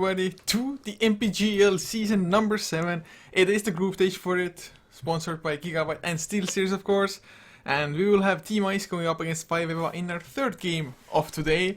Everybody to the MPGL season number 7. It is the group stage for it, sponsored by Gigabyte and SteelSeries of course. And we will have Team Ice going up against 5EVA in our third game of today.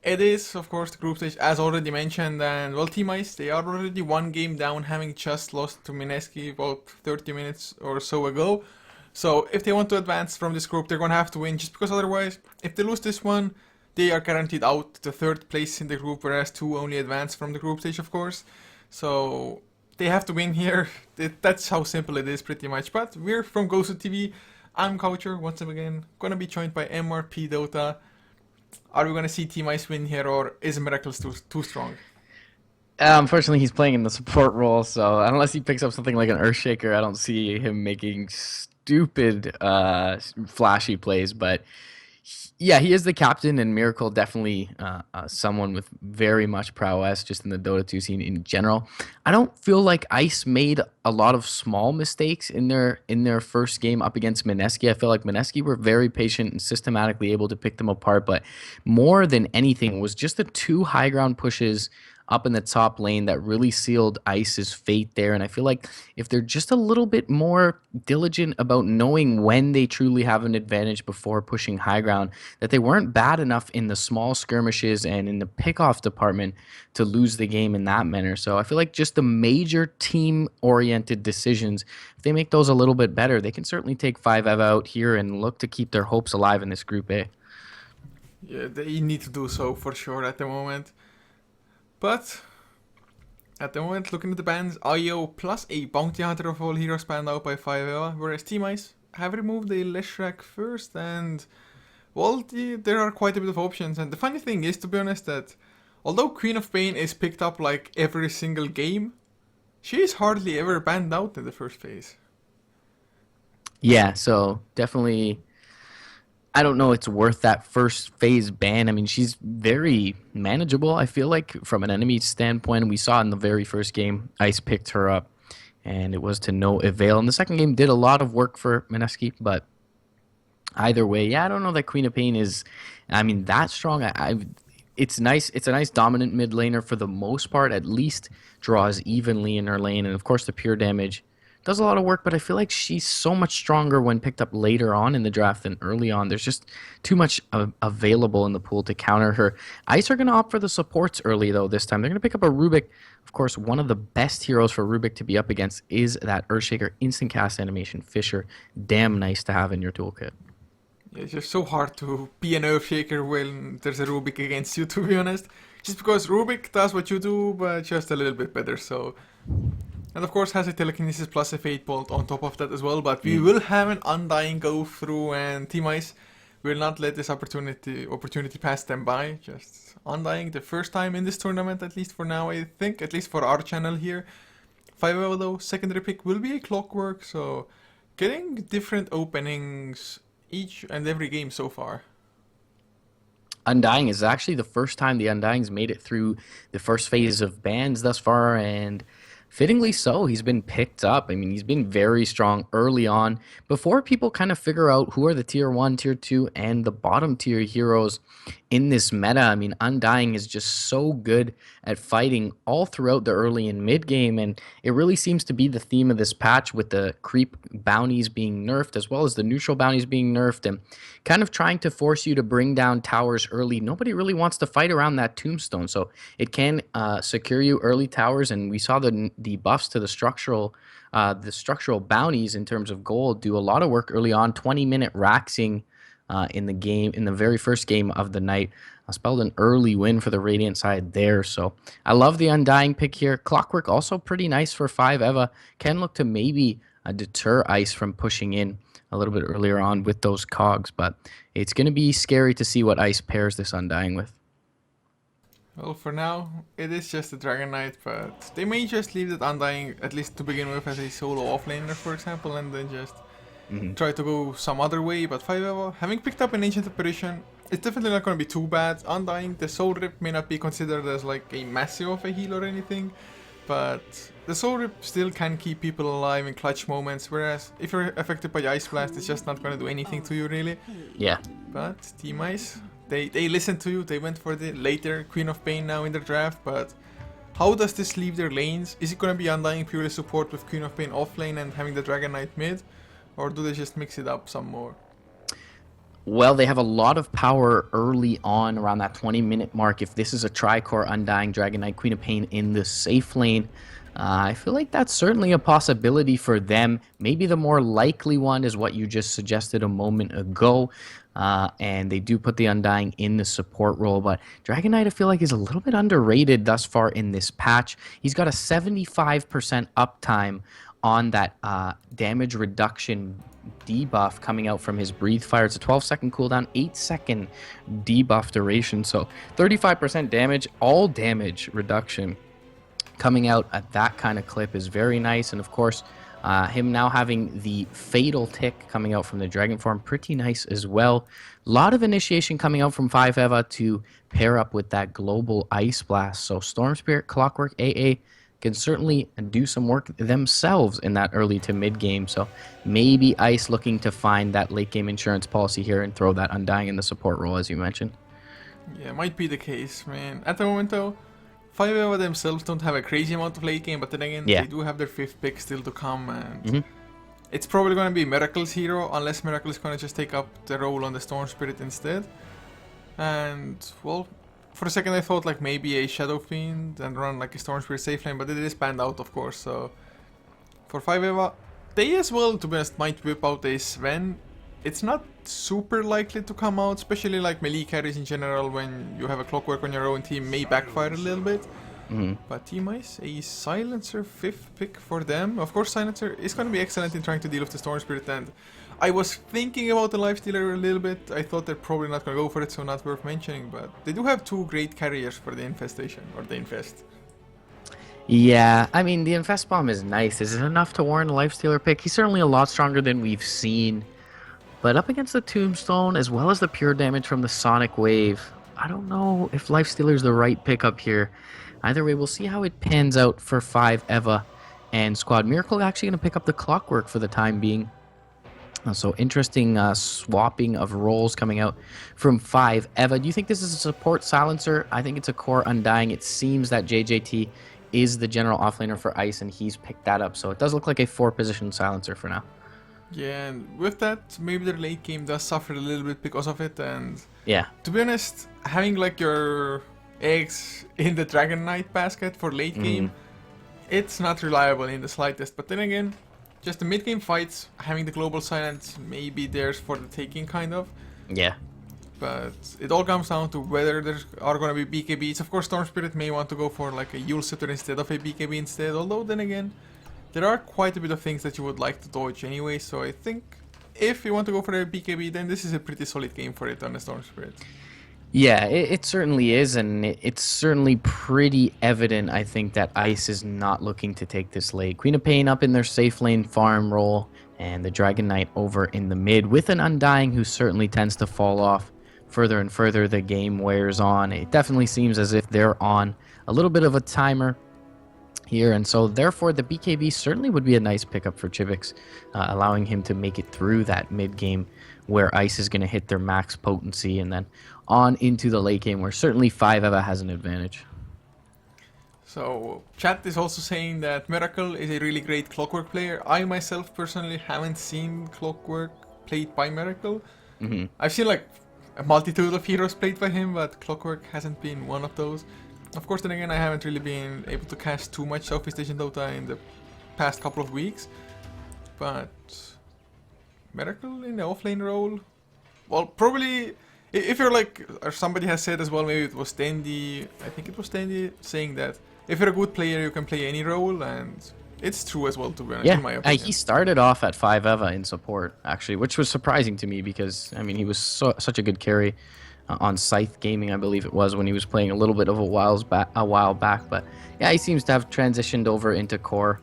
It is of course the group stage as already mentioned, and well, Team Ice, they are already one game down, having just lost to Mineski about 30 minutes or so ago. So if they want to advance from this group, they're gonna have to win, just because otherwise, if they lose this one, they are guaranteed out to third place in the group, whereas 2 only advance from the group stage, of course. So they have to win here. That's how simple it is, pretty much. But we're from HeflaTV. I'm Couchor, once again. Gonna be joined by mrpdota. Are we gonna see Team Ice win here, or is Miracles too strong? Unfortunately, he's playing in the support role, so unless he picks up something like an Earthshaker, I don't see him making stupid, flashy plays. But yeah, he is the captain, and Miracle definitely someone with very much prowess just in the Dota 2 scene in general. I don't feel like Ice made a lot of small mistakes in their first game up against Mineski. I feel like Mineski were very patient and systematically able to pick them apart, but more than anything was just the 2 high ground pushes up in the top lane that really sealed Ice's fate there. And I feel like if they're just a little bit more diligent about knowing when they truly have an advantage before pushing high ground, that they weren't bad enough in the small skirmishes and in the pickoff department to lose the game in that manner. So I feel like just the major team-oriented decisions, if they make those a little bit better, they can certainly take 5EVA out here and look to keep their hopes alive in this Group A. Yeah, they need to do so for sure at the moment. But at the moment, looking at the bans, IO plus a Bounty Hunter of all heroes banned out by 5EVA, whereas Team Ice have removed a Leshrac first, and well, there are quite a bit of options. And the funny thing is, to be honest, that although Queen of Pain is picked up like every single game, she is hardly ever banned out in the first phase. Yeah, so definitely, I don't know it's worth that first phase ban. I mean, she's very manageable, I feel like, from an enemy standpoint. We saw in the very first game, Ice picked her up, and it was to no avail. And the second game did a lot of work for Mineski, but either way, yeah, I don't know that Queen of Pain is, I mean, that strong. It's nice. It's a nice dominant mid laner for the most part. At least draws evenly in her lane, and of course the pure damage does a lot of work. But I feel like she's so much stronger when picked up later on in the draft than early on. There's just too much available in the pool to counter her. Ice are going to opt for the supports early though. This time they're going to pick up a Rubik. Of course, one of the best heroes for Rubik to be up against is that Earthshaker instant cast animation Fisher. Damn nice to have in your toolkit. Yeah, it's just so hard to be an Earthshaker when there's a Rubik against you, to be honest. Just because Rubik does what you do, but just a little bit better, so... And of course has a Telekinesis plus a Fate Bolt on top of that as well, but we will have an Undying go through, and Team Ice will not let this opportunity pass them by. Just Undying the first time in this tournament, at least for now, I think, at least for our channel here. 5EVA though, secondary pick will be a Clockwork, so getting different openings each and every game so far. Undying is actually the first time the Undying's made it through the first phase of bans thus far, and fittingly so, he's been picked up. I mean, he's been very strong early on before people kind of figure out who are the tier 1, tier 2, and the bottom tier heroes in this meta. I mean, Undying is just so good at fighting all throughout the early and mid game, and it really seems to be the theme of this patch, with the creep bounties being nerfed as well as the neutral bounties being nerfed, and kind of trying to force you to bring down towers early. Nobody really wants to fight around that tombstone, so it can secure you early towers. And we saw the buffs to the structural bounties in terms of gold do a lot of work early on. 20-minute raxing in the game, in the very first game of the night, spelled an early win for the Radiant side there. So I love the Undying pick here. Clockwork also pretty nice for 5EVA. Can look to maybe deter Ice from pushing in a little bit earlier on with those cogs, but it's going to be scary to see what Ice pairs this Undying with. Well, for now, it is just a Dragon Knight, but they may just leave that Undying, at least to begin with, as a solo offlaner, for example, and then just try to go some other way. But 5EVA, having picked up an Ancient Apparition, it's definitely not going to be too bad. Undying, the Soul Rip may not be considered as like a massive of a heal or anything, but the Soul Rip still can keep people alive in clutch moments, whereas if you're affected by Ice Blast, it's just not going to do anything to you, really. Yeah. But Team Ice, they listened to you, they went for the later Queen of Pain now in the draft, but how does this leave their lanes? Is it gonna be Undying purely support with Queen of Pain off lane and having the Dragon Knight mid? Or do they just mix it up some more? Well, they have a lot of power early on around that 20-minute mark. If this is a Tricore, Undying, Dragon Knight, Queen of Pain in the safe lane, I feel like that's certainly a possibility for them. Maybe the more likely one is what you just suggested a moment ago. And they do put the Undying in the support role. But Dragon Knight, I feel like, is a little bit underrated thus far in this patch. He's got a 75% uptime on that damage reduction debuff coming out from his Breathe Fire. It's a 12-second cooldown, 8-second debuff duration. So 35% damage, all damage reduction coming out at that kind of clip is very nice. And of course, him now having the Fatal Tick coming out from the Dragon Form, pretty nice as well. A lot of initiation coming out from 5-Eva to pair up with that Global Ice Blast. So Storm Spirit, Clockwork, AA can certainly do some work themselves in that early to mid game. So maybe Ice looking to find that late game insurance policy here and throw that Undying in the support role, as you mentioned. Yeah, might be the case, man. At the moment though, 5-Eva themselves don't have a crazy amount of late game, but then again, they do have their 5th pick still to come, and it's probably going to be Miracle's hero, unless Miracle is going to just take up the role on the Storm Spirit instead. And, well, for a second I thought like maybe a Shadow Fiend and run like a Storm Spirit safe lane, but it is panned out, of course. So for 5-Eva, they as well, to be honest, might whip out a Sven. It's not super likely to come out, especially like melee carries in general. When you have a Clockwork on your own team, may backfire a little bit. But Team Ice, a Silencer 5th pick for them. Of course, Silencer is going to be excellent in trying to deal with the Storm Spirit, and I was thinking about the Lifestealer a little bit. I thought they're probably not going to go for it, so not worth mentioning, but they do have 2 great carriers for the Infestation, or the Infest. Yeah, I mean, the Infest Bomb is nice. Is it enough to warrant a Lifestealer pick? He's certainly a lot stronger than we've seen, but up against the Tombstone, as well as the pure damage from the Sonic Wave, I don't know if Lifestealer is the right pickup here. Either way, we'll see how it pans out for 5-Eva and Squad. Miracle actually going to pick up the Clockwork for the time being. So interesting swapping of roles coming out from 5-Eva. Do you think this is a support Silencer? I think it's a core Undying. It seems that JJT is the general offlaner for Ice, and he's picked that up. So it does look like a 4-position Silencer for now. Yeah, and with that, maybe their late game does suffer a little bit because of it. And yeah, to be honest, having like your eggs in the Dragon Knight basket for late game, it's not reliable in the slightest. But then again, just the mid game fights, having the global silence may be theirs for the taking, kind of. Yeah. But it all comes down to whether there are going to be BKBs. Of course, Storm Spirit may want to go for like a Yule Scepter instead of a BKB instead. Although then again, there are quite a bit of things that you would like to dodge anyway. So I think if you want to go for a BKB, then this is a pretty solid game for it on the Storm Spirit. Yeah, it certainly is, and it's certainly pretty evident, I think, that Ice is not looking to take this late. Queen of Pain up in their safe lane farm role, and the Dragon Knight over in the mid, with an Undying who certainly tends to fall off further and further the game wears on. It definitely seems as if they're on a little bit of a timer here, and so therefore the BKB certainly would be a nice pickup for Chivix, allowing him to make it through that mid game where Ice is going to hit their max potency, and then on into the late game where certainly 5-Eva has an advantage. So chat is also saying that Miracle is a really great Clockwork player. I myself personally haven't seen Clockwork played by Miracle. I've seen like a multitude of heroes played by him, but Clockwork hasn't been one of those. Of course, then again, I haven't really been able to cast too much Southeast Asian Dota in the past couple of weeks. But Miracle in the offlane role, well, probably, if you're like, or somebody has said as well, maybe it was Dandy, I think it was Dandy, saying that if you're a good player, you can play any role, and it's true as well, to be honest, in my opinion. He started off at 5-Eva in support, actually, which was surprising to me because, I mean, he was such a good carry on Scythe Gaming, I believe it was, when he was playing a little bit of a while back. But yeah, he seems to have transitioned over into core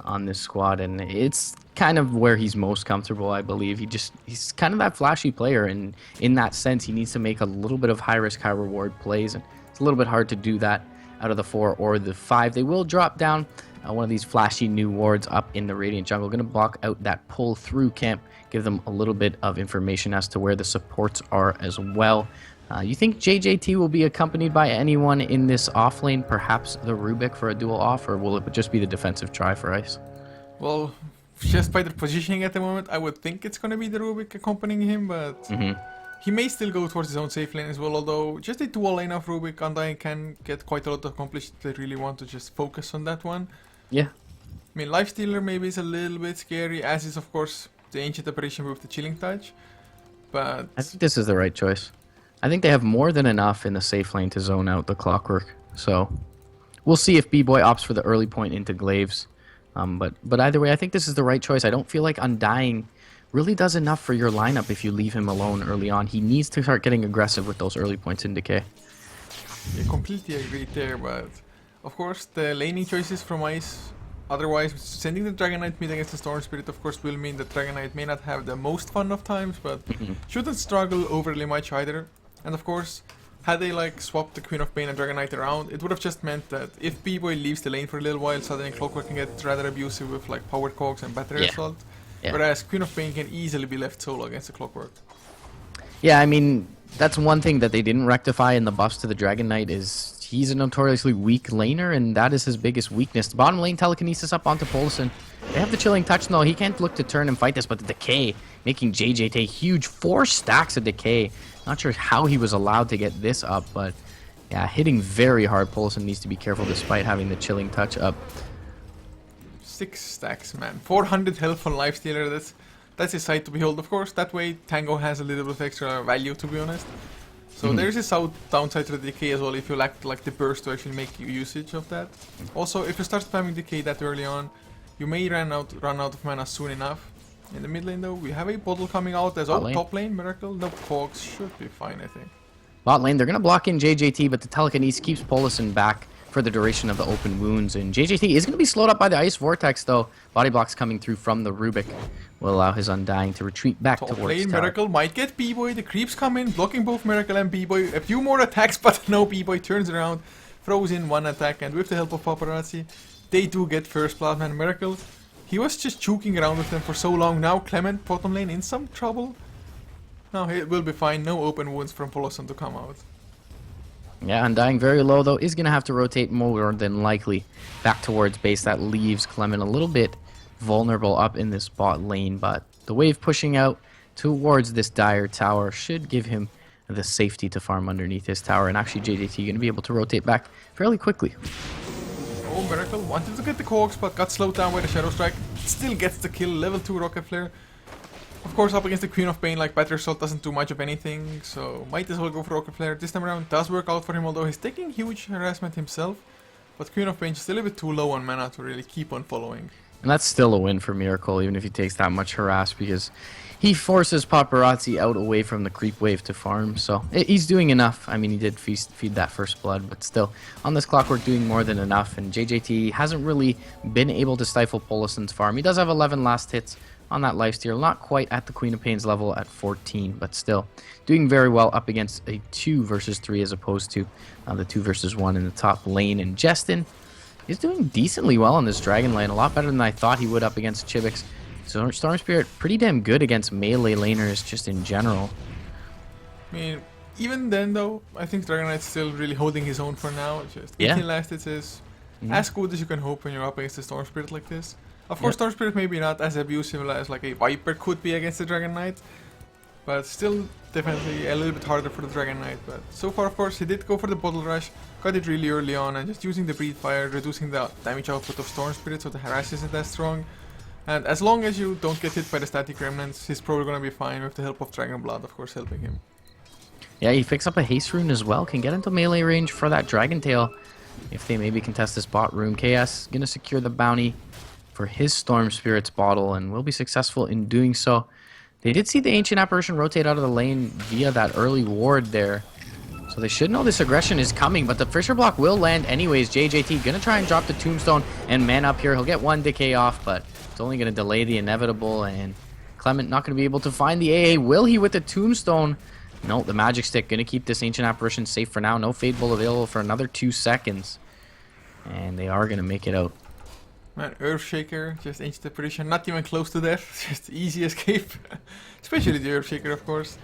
on this squad, and it's kind of where he's most comfortable, I believe. He's kind of that flashy player, and in that sense, he needs to make a little bit of high risk, high reward plays, and it's a little bit hard to do that out of the 4 or the 5. They will drop down one of these flashy new wards up in the Radiant Jungle, going to block out that pull through camp, give them a little bit of information as to where the supports are as well. You think JJT will be accompanied by anyone in this off lane, perhaps the Rubik for a dual off, or will it just be the defensive try for Ice? Well, just by the positioning at the moment, I would think it's gonna be the Rubik accompanying him, but he may still go towards his own safe lane as well, although just a dual lane of Rubik, Undying can get quite a lot accomplished if they really want to just focus on that one. Yeah. I mean, Lifestealer maybe is a little bit scary, as is of course the Ancient Apparition with the Chilling Touch, but... I think this is the right choice. I think they have more than enough in the safe lane to zone out the Clockwork, so we'll see if B-Boy opts for the early point into Glaives. But either way, I think this is the right choice. I don't feel like Undying really does enough for your lineup if you leave him alone early on. He needs to start getting aggressive with those early points in Decay. Yeah, completely agree there, but of course the laning choices from Ice, otherwise sending the Dragon Knight mid against the Storm Spirit of course will mean the Dragon Knight may not have the most fun of times, but shouldn't struggle overly much either. And of course, had they like swapped the Queen of Pain and Dragon Knight around, it would have just meant that if B-Boy leaves the lane for a little while, suddenly Clockwork can get rather abusive with like Power Cogs and Battery Assault, whereas Queen of Pain can easily be left solo against the Clockwork. Yeah, I mean, that's one thing that they didn't rectify in the buffs to the Dragon Knight is he's a notoriously weak laner, and that is his biggest weakness. The bottom lane telekinesis up onto Polison. They have the Chilling Touch, though. He can't look to turn and fight this, but the Decay, making JJ take huge 4 stacks of Decay. Not sure how he was allowed to get this up, but yeah, hitting very hard. Polison needs to be careful despite having the Chilling Touch up. 6 stacks, man. 400 health on Lifestealer, that's a sight to behold, of course. That way, Tango has a little bit of extra value, to be honest. So there's a downside to the Decay as well, if you lack like the burst to actually make usage of that. Also, if you start spamming Decay that early on, you may run out of mana soon enough. In the mid lane though, we have a bottle coming out as top lane, Miracle. No Cogs should be fine, I think. Bot lane, they're going to block in JJT, but the telekinesis keeps Polison back for the duration of the open wounds. And JJT is going to be slowed up by the Ice Vortex, though. Body blocks coming through from the Rubik will allow his Undying to retreat back towards lane, tower. Miracle might get B-Boy. The creeps come in, blocking both Miracle and B-Boy. A few more attacks, but no, B-Boy turns around, throws in one attack, and with the help of Paparazzi, they do get first blood, man. Miracle, he was just choking around with them for so long. Now Clement, bottom lane, in some trouble. No, it will be fine. No open wounds from Polison to come out. Yeah, Undying very low, though, is going to have to rotate more than likely back towards base. That leaves Clement a little bit vulnerable up in this bot lane, but the wave pushing out towards this dire tower should give him the safety to farm underneath his tower, and actually JJT going to be able to rotate back fairly quickly. Oh, Miracle wanted to get the Cogs, but got slowed down by the Shadow Strike. Still gets the kill, level 2 Rocket Flare. Of course, up against the Queen of Pain, like Battery Assault doesn't do much of anything, so might as well go for Rocket Flare. This time around does work out for him, although he's taking huge harassment himself. But Queen of Pain is still a bit too low on mana to really keep on following. And that's still a win for Miracle, even if he takes that much harass, because he forces Paparazzi out away from the creep wave to farm. So he's doing enough. I mean, he did feed that first blood, but still, on this Clockwork, doing more than enough. And JJT hasn't really been able to stifle Polison's farm. He does have 11 last hits on that lifesteal, not quite at the Queen of Pain's level at 14, but still doing very well up against a 2 versus 3 as opposed to the 2 versus 1 in the top lane. And Justin is doing decently well on this Dragon lane, a lot better than I thought he would up against Chibix. So Storm Spirit pretty damn good against melee laners just in general. I mean, even then though, I think Dragon Knight's still really holding his own for now. Just 18 last hits is as good as you can hope when you're up against the Storm Spirit like this. Of course, Storm Spirit maybe not as abusive as like a Viper could be against the Dragon Knight, but still definitely a little bit harder for the Dragon Knight. But so far, of course, he did go for the Bottle Rush, got it really early on, and just using the Breathe Fire, reducing the damage output of Storm Spirit so the harass isn't as strong. And as long as you don't get hit by the Static Remnants, he's probably gonna be fine with the help of Dragon Blood, of course, helping him. Yeah, he picks up a Haste Rune as well, can get into melee range for that Dragon Tail if they maybe contest this bot room. KS gonna secure the bounty for his Storm Spirit's bottle and will be successful in doing so. They did see the Ancient Apparition rotate out of the lane via that early ward there, so they should know this aggression is coming, but the Fissure Block will land anyways. JJT gonna try and drop the Tombstone and man up here. He'll get one decay off, but it's only gonna delay the inevitable, and Clement not gonna be able to find the AA. Will he with the Tombstone? No, the Magic Stick gonna keep this Ancient Apparition safe for now. No Fade Bolt available for another 2 seconds, and they are gonna make it out. Man, Earthshaker, just Ancient Apparition, not even close to death, just easy escape. Especially the Earthshaker, of course.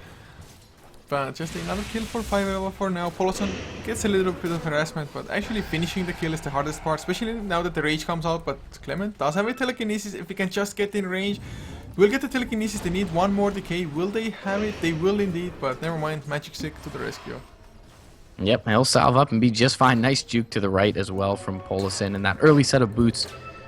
But just another kill for 5 Eva for now. Poloson gets a little bit of harassment, but actually finishing the kill is the hardest part, especially now that the rage comes out. But Clement does have a telekinesis. If he can just get in range, we'll get the telekinesis. They need one more decay. Will they have it? They will indeed, but never mind. Magic Stick to the rescue. Yep, he'll salve up and be just fine. Nice juke to the right as well from Poloson, and that early set of boots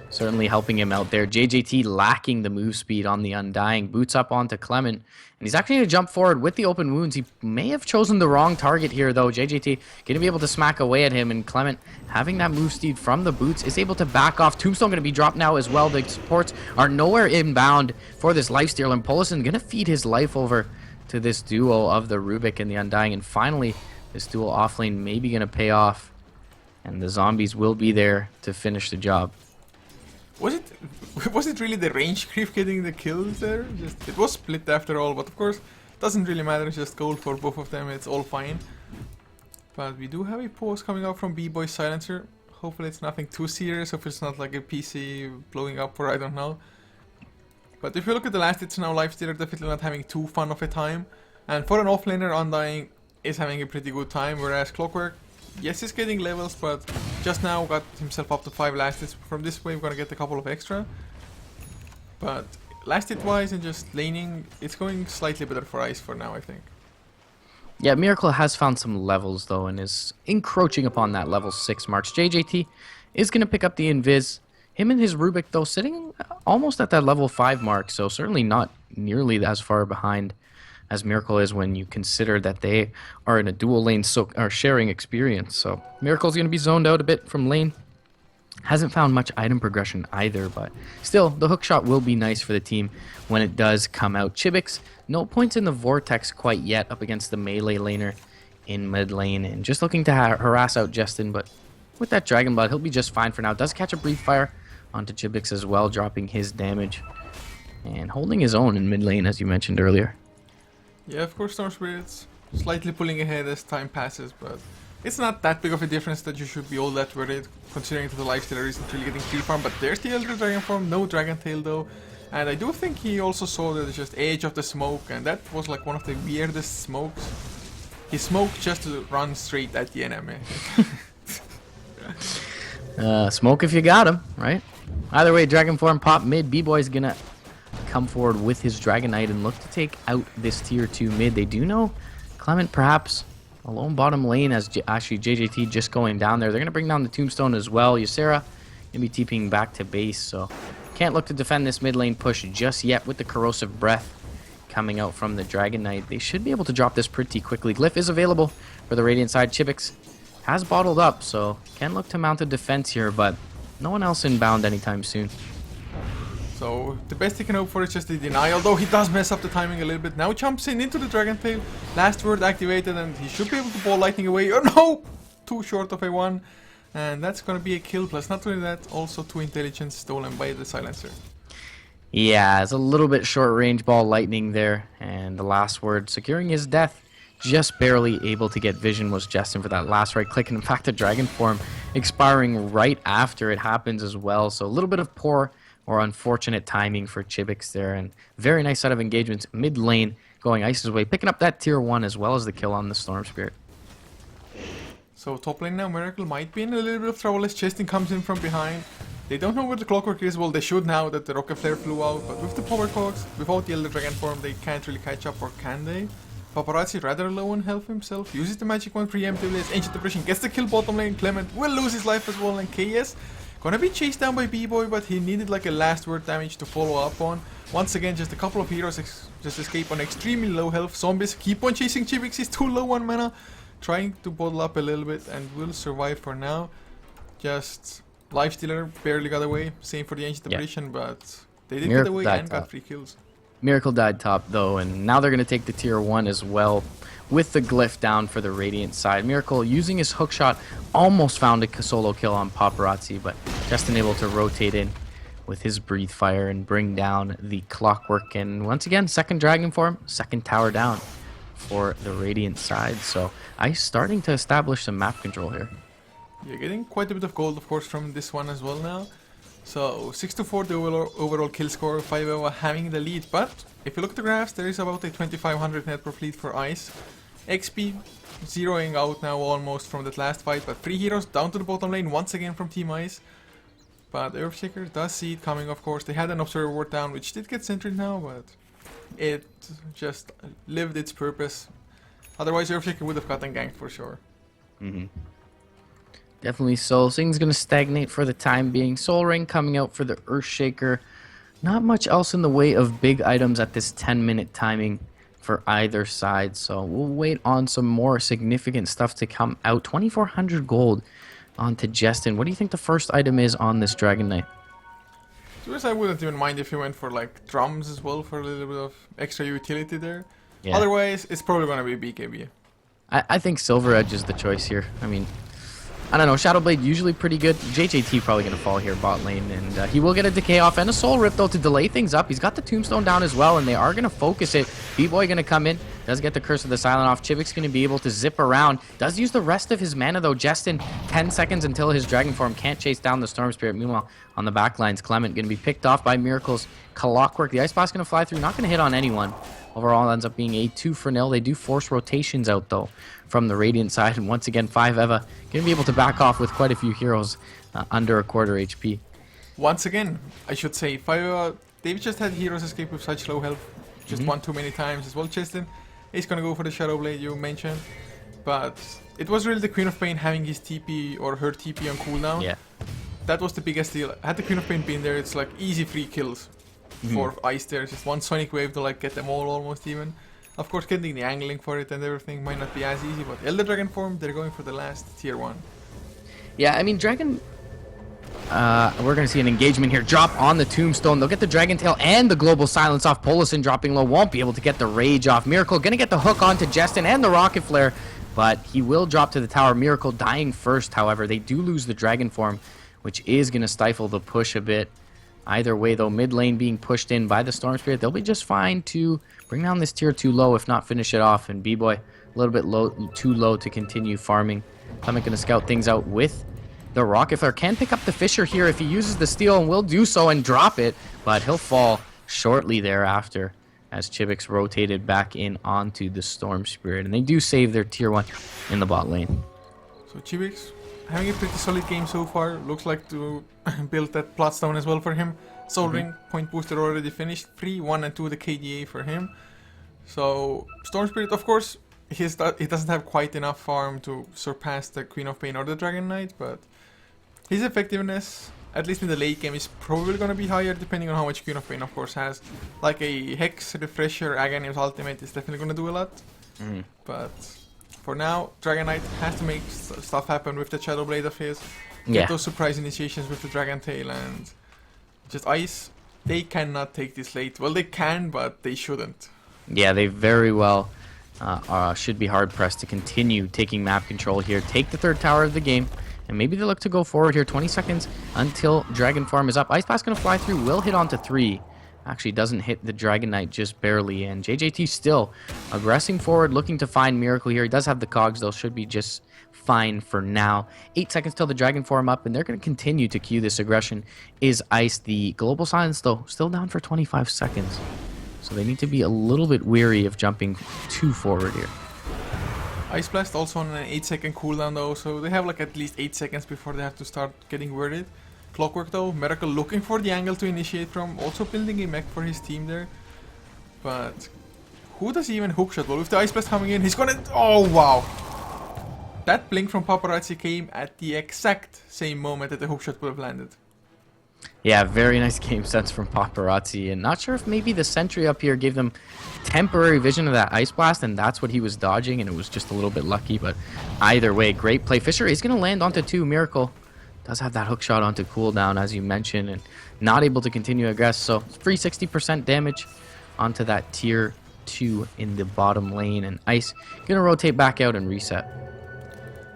certainly helping him out there. JJT lacking the move speed on the Undying. Boots up onto Clement, and he's actually going to jump forward with the open wounds. He may have chosen the wrong target here, though. JJT going to be able to smack away at him, and Clement, having that move speed from the boots, is able to back off. Tombstone going to be dropped now as well. The supports are nowhere inbound for this lifesteal, and Poloson going to feed his life over to this duo of the Rubik and the Undying, and finally, this duel offlane may be going to pay off, and the zombies will be there to finish the job. Was it really the range creep getting the kills there? Just it was split after all, but of course doesn't really matter. Just goal for both of them. It's all fine. But we do have a post coming out from B-Boy Silencer. Hopefully it's nothing too serious. Hopefully it's not like a PC blowing up or I don't know. But if you look at the last hits now, Lifestealer definitely not having too fun of a time. And for an offlaner, Undying is having a pretty good time, whereas Clockwork, yes, he's getting levels, but just now got himself up to 5 last hits. From this wave, gonna get a couple of extra. But last hit wise and just laning, it's going slightly better for Ice for now, I think. Yeah, Miracle has found some levels though and is encroaching upon that level 6 marks. JJT is going to pick up the Invis. Him and his Rubik though sitting almost at that level 5 mark, so certainly not nearly as far behind as Miracle is when you consider that they are in a dual lane are sharing experience. So Miracle's going to be zoned out a bit from lane. Hasn't found much item progression either, but still, the hook shot will be nice for the team when it does come out. Chibix, no points in the Vortex quite yet up against the melee laner in mid lane, and just looking to harass out Justin, but with that Dragon Blood, he'll be just fine for now. Does catch a Breathe Fire onto Chibix as well, dropping his damage and holding his own in mid lane, as you mentioned earlier. Yeah, of course, Storm Spirits slightly pulling ahead as time passes, but it's not that big of a difference that you should be all that worried, considering that the Lifestealer isn't really getting kill farm. But there's the Elder Dragon form, no Dragon Tail though. And I do think he also saw the just edge of the smoke, and that was like one of the weirdest smokes. He smoked just to run straight at the enemy. Smoke if you got him, right? Either way, Dragon form pop mid. B-Boy's gonna come forward with his Dragon Knight and look to take out this tier 2 mid. They do know Clement perhaps alone bottom lane as actually JJT just going down there. They're going to bring down the Tombstone as well. Ysera going to be TPing back to base, so can't look to defend this mid lane push just yet with the Corrosive Breath coming out from the Dragon Knight. They should be able to drop this pretty quickly. Glyph is available for the Radiant side. Chibix has bottled up, so can look to mount a defense here, but no one else inbound anytime soon. So the best he can hope for is just the deny, although he does mess up the timing a little bit. Now jumps in into the Dragon Tail. Last word activated and he should be able to ball lightning away. Oh no! Too short of a one. And that's gonna be a kill, plus not only that, also 2 intelligence stolen by the Silencer. Yeah, it's a little bit short range ball lightning there. And the last word securing his death. Just barely able to get vision was Justin for that last right click. And in fact, the Dragon form expiring right after it happens as well. So a little bit of poor or unfortunate timing for Chibix there, and very nice set of engagements mid lane going Ice's way, picking up that tier 1 as well as the kill on the Storm Spirit. So top lane now, Miracle might be in a little bit of trouble as Chestin comes in from behind. They don't know where the Clockwork is. Well, they should now that the Rocket Flare flew out, but with the Power Cogs, without the Elder Dragon form, they can't really catch up, or can they? Paparazzi rather low on health himself, uses the Magic Wand preemptively as Ancient Depression gets the kill bottom lane. Clement will lose his life as well, and KS gonna be chased down by B-Boy, but he needed like a last word damage to follow up on. Once again, just a couple of heroes just escape on extremely low health. Zombies keep on chasing Chibix, he's too low on mana. Trying to bottle up a little bit and will survive for now. Just Lifestealer barely got away. Same for the Ancient Depression, but they did get away and got 3 kills. Miracle died top though, and now they're going to take the tier 1 as well with the Glyph down for the Radiant side. Miracle using his hook shot almost found a solo kill on Paparazzi, but just unable to rotate in with his Breathe Fire and bring down the Clockwork. And once again, second Dragon form, second tower down for the Radiant side. So Ice starting to establish some map control here. You're getting quite a bit of gold, of course, from this one as well now. So 6-4 the overall kill score, 5 having the lead. But if you look at the graphs, there is about a 2500 net per fleet for Ice. XP zeroing out now almost from that last fight, but 3 heroes down to the bottom lane once again from Team Ice. But Earthshaker does see it coming, of course. They had an Observer Ward down, which did get centered now, but it just lived its purpose. Otherwise, Earthshaker would have gotten ganked for sure. Definitely so. Things going to stagnate for the time being. Soul Ring coming out for the Earthshaker. Not much else in the way of big items at this 10-minute timing for either side. So we'll wait on some more significant stuff to come out. 2,400 gold onto Justin. What do you think the first item is on this Dragon Knight? So I wouldn't even mind if you went for like drums as well for a little bit of extra utility there. Yeah. Otherwise, it's probably going to be BKB. I think Silver Edge is the choice here. I mean, I don't know. Shadowblade usually pretty good. JJT probably going to fall here bot lane, and he will get a Decay off and a Soul Rip, though, to delay things up. He's got the Tombstone down as well, and they are going to focus it. B-Boy going to come in. Does get the Curse of the Silent off. Chivic's going to be able to zip around. Does use the rest of his mana, though. Justin, 10 seconds until his Dragon Form can't chase down the Storm Spirit. Meanwhile, on the back lines, Clement going to be picked off by Miracle's Clockwork. The Ice Blast going to fly through. Not going to hit on anyone. Overall, it ends up being a 2-0. They do force rotations out, though, from the Radiant side. And once again, 5-Eva going to be able to back off with quite a few heroes under a quarter HP. Once again, I should say, 5-Eva, they've just had heroes escape with such low health. Just one too many times as well. Justin is going to go for the Shadowblade you mentioned. But it was really the Queen of Pain having his TP or her TP on cooldown. Yeah. That was the biggest deal. Had the Queen of Pain been there, it's like easy free kills. For Ice there, just one Sonic Wave to like get them all almost even. Of course, getting the angling for it and everything might not be as easy, but Elder Dragon form, they're going for the last tier 1. Yeah, I mean, Dragon... we're going to see an engagement here. Drop on the Tombstone. They'll get the Dragon Tail and the Global Silence off. Polison dropping low. Won't be able to get the Rage off. Miracle going to get the hook onto Justin and the Rocket Flare, but he will drop to the tower. Miracle dying first, however. They do lose the Dragon form, which is going to stifle the push a bit. Either way, though, mid lane being pushed in by the Storm Spirit, they'll be just fine to bring down this tier 2 low, if not finish it off. And B-Boy, a little bit low, too low to continue farming. Clement going to scout things out with the Rocket Flare. Can pick up the Fissure here if he uses the steal, and will do so and drop it, but he'll fall shortly thereafter as Chivix rotated back in onto the Storm Spirit. And they do save their tier 1 in the bot lane. So Chivix having a pretty solid game so far. Looks like to build that plot stone as well for him. Soul Ring, point booster already finished. 3, 1 and 2 the KDA for him. So Storm Spirit, of course, he doesn't have quite enough farm to surpass the Queen of Pain or the Dragon Knight, but his effectiveness, at least in the late game, is probably going to be higher depending on how much Queen of Pain, of course, has. Like a Hex, Refresher, Aghanim's ultimate is definitely going to do a lot. But for now, Dragon Knight has to make stuff happen with the Shadowblade of his. Get those surprise initiations with the Dragon Tail, and just Ice, they cannot take this late. Well, they can, but they shouldn't. Yeah, they very well should be hard-pressed to continue taking map control here. Take the 3rd tower of the game, and maybe they look to go forward here. 20 seconds until Dragon Farm is up. Ice Blast going to fly through, will hit onto 3. Actually doesn't hit the Dragon Knight, just barely, and JJT still aggressing forward, looking to find Miracle here. He does have the cogs, though, should be just fine for now. 8 seconds till the Dragon form up, and they're going to continue to queue this aggression. Is Ice the Global Silence, though, still down for 25 seconds. So they need to be a little bit weary of jumping too forward here. Ice Blast also on an 8-second cooldown, though, so they have like at least 8 seconds before they have to start getting worried. Clockwork, though, Miracle looking for the angle to initiate from, also building a mech for his team there. But who does he even hookshot? Well, with the Ice Blast coming in, he's gonna... Oh, wow! That blink from Paparazzi came at the exact same moment that the hookshot would have landed. Yeah, very nice game sense from Paparazzi, and not sure if maybe the sentry up here gave them temporary vision of that Ice Blast, and that's what he was dodging, and it was just a little bit lucky, but either way, great play. Fissure is going to land onto 2. Miracle does have that hook shot onto cooldown, as you mentioned, and not able to continue aggress, so free 60% damage onto that tier 2 in the bottom lane, and Ice going to rotate back out and reset.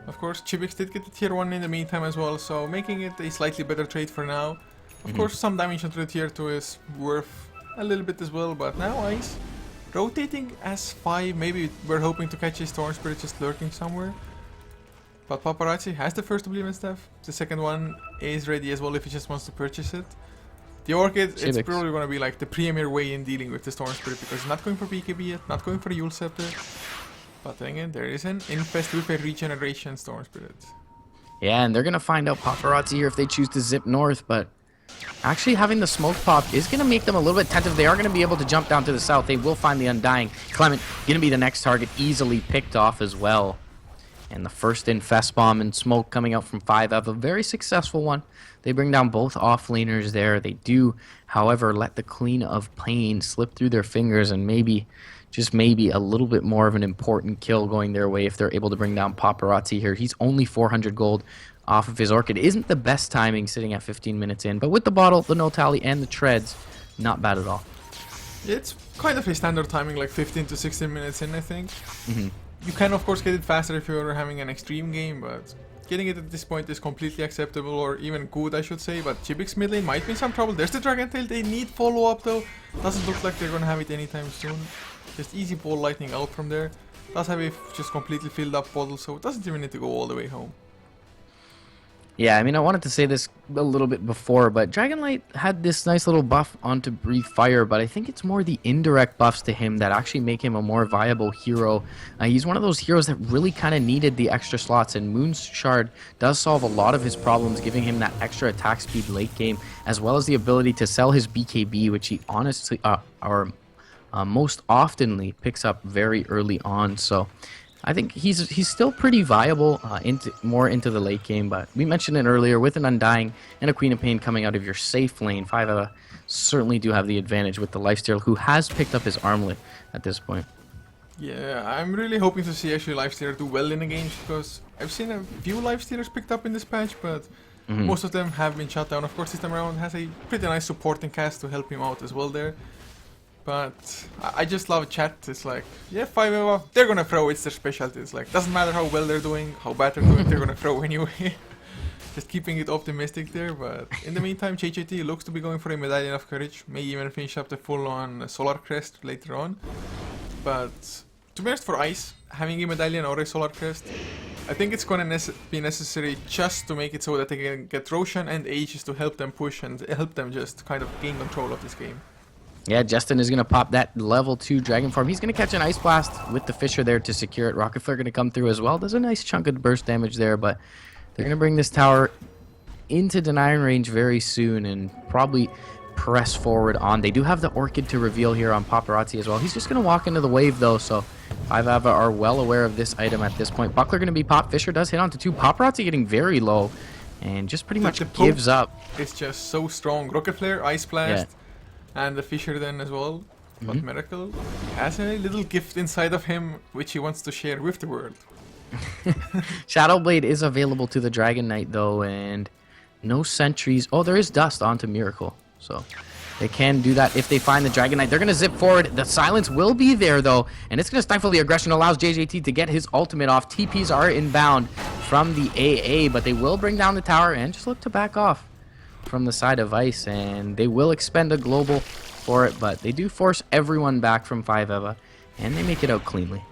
Of course, Chivix did get the tier 1 in the meantime as well, so making it a slightly better trade for now. Of course, some damage onto the tier 2 is worth a little bit as well, but now Ice rotating as 5. Maybe we're hoping to catch a Storm Spirit just lurking somewhere. But Paparazzi has the first Oblivion Staff. The second one is ready as well if he just wants to purchase it. The Orchid, it's probably going to be like the premier way in dealing with the Storm Spirit, because he's not going for BKB yet, not going for the Yule Scepter. But then again, there is an infest with a regeneration Storm Spirit. Yeah, and they're going to find out paparazzi here if they choose to zip north, but actually having the smoke pop is going to make them a little bit tentative. They are going to be able to jump down to the south. They will find the Undying. Clement going to be the next target, easily picked off as well. And the first infest bomb and smoke coming out from 5F, a very successful one. They bring down both offlaners there. They do, however, let the Queen of Pain slip through their fingers, and maybe, just maybe, a little bit more of an important kill going their way if they're able to bring down paparazzi here. He's only 400 gold off of his Orchid. Isn't the best timing sitting at 15 minutes in, but with the bottle, the no tally, and the treads, not bad at all. It's kind of a standard timing, like 15 to 16 minutes in, I think. You can, of course, get it faster if you're having an extreme game, but getting it at this point is completely acceptable, or even good, I should say. But Chibik's mid lane might be in some trouble. There's the Dragon Tail. They need follow-up, though. Doesn't look like they're gonna have it anytime soon. Just easy ball lightning out from there. Does have a just completely filled up bottle, so it doesn't even need to go all the way home. Yeah, I mean, I wanted to say this a little bit before, but Dragonlight had this nice little buff onto Breathe Fire, but I think it's more the indirect buffs to him that actually make him a more viable hero. He's one of those heroes that really kind of needed the extra slots, and Moon's Shard does solve a lot of his problems, giving him that extra attack speed late game, as well as the ability to sell his BKB, which he honestly, most oftenly picks up very early on, so I think he's still pretty viable more into the late game, but we mentioned it earlier, with an Undying and a Queen of Pain coming out of your safe lane, 5 certainly do have the advantage with the Lifesteal, who has picked up his armlet at this point. Yeah, I'm really hoping to see actually Lifestealer do well in the games, because I've seen a few Lifestealers picked up in this patch, but most of them have been shut down. Of course, this time around has a pretty nice supporting cast to help him out as well there. But I just love chat. It's like, yeah, 5 they're gonna throw, it's their specialty. It's like, doesn't matter how well they're doing, how bad they're doing, they're gonna throw anyway. Just keeping it optimistic there, but in the meantime, JJT looks to be going for a Medallion of Courage, may even finish up the full-on Solar Crest later on. But to be honest, for Ice, having a Medallion or a Solar Crest, I think it's gonna be necessary just to make it so that they can get Roshan and Aegis to help them push and help them just kind of gain control of this game. Yeah, Justin is going to pop that level 2 Dragon Form. He's going to catch an Ice Blast with the Fisher there to secure it. Rocket Flare going to come through as well. Does a nice chunk of burst damage there, but they're going to bring this tower into denying range very soon and probably press forward on. They do have the Orchid to reveal here on Paparazzi as well. He's just going to walk into the wave, though, so 5 are well aware of this item at this point. Buckler going to be popped. Fisher does hit onto 2. Paparazzi getting very low and just pretty much gives up. It's just so strong. Rocket Flare, Ice Blast. Yeah. And the Fisher then as well, but Miracle has a little gift inside of him which he wants to share with the world. Shadowblade is available to the Dragon Knight though, and no sentries. Oh, there is dust onto Miracle, so they can do that if they find the Dragon Knight. They're going to zip forward. The silence will be there though, and it's going to stifle the aggression, allows JJT to get his ultimate off. TPs are inbound from the AA, but they will bring down the tower and just look to back off from the side of Ice, and they will expend a global for it, but they do force everyone back from 5 and they make it out cleanly.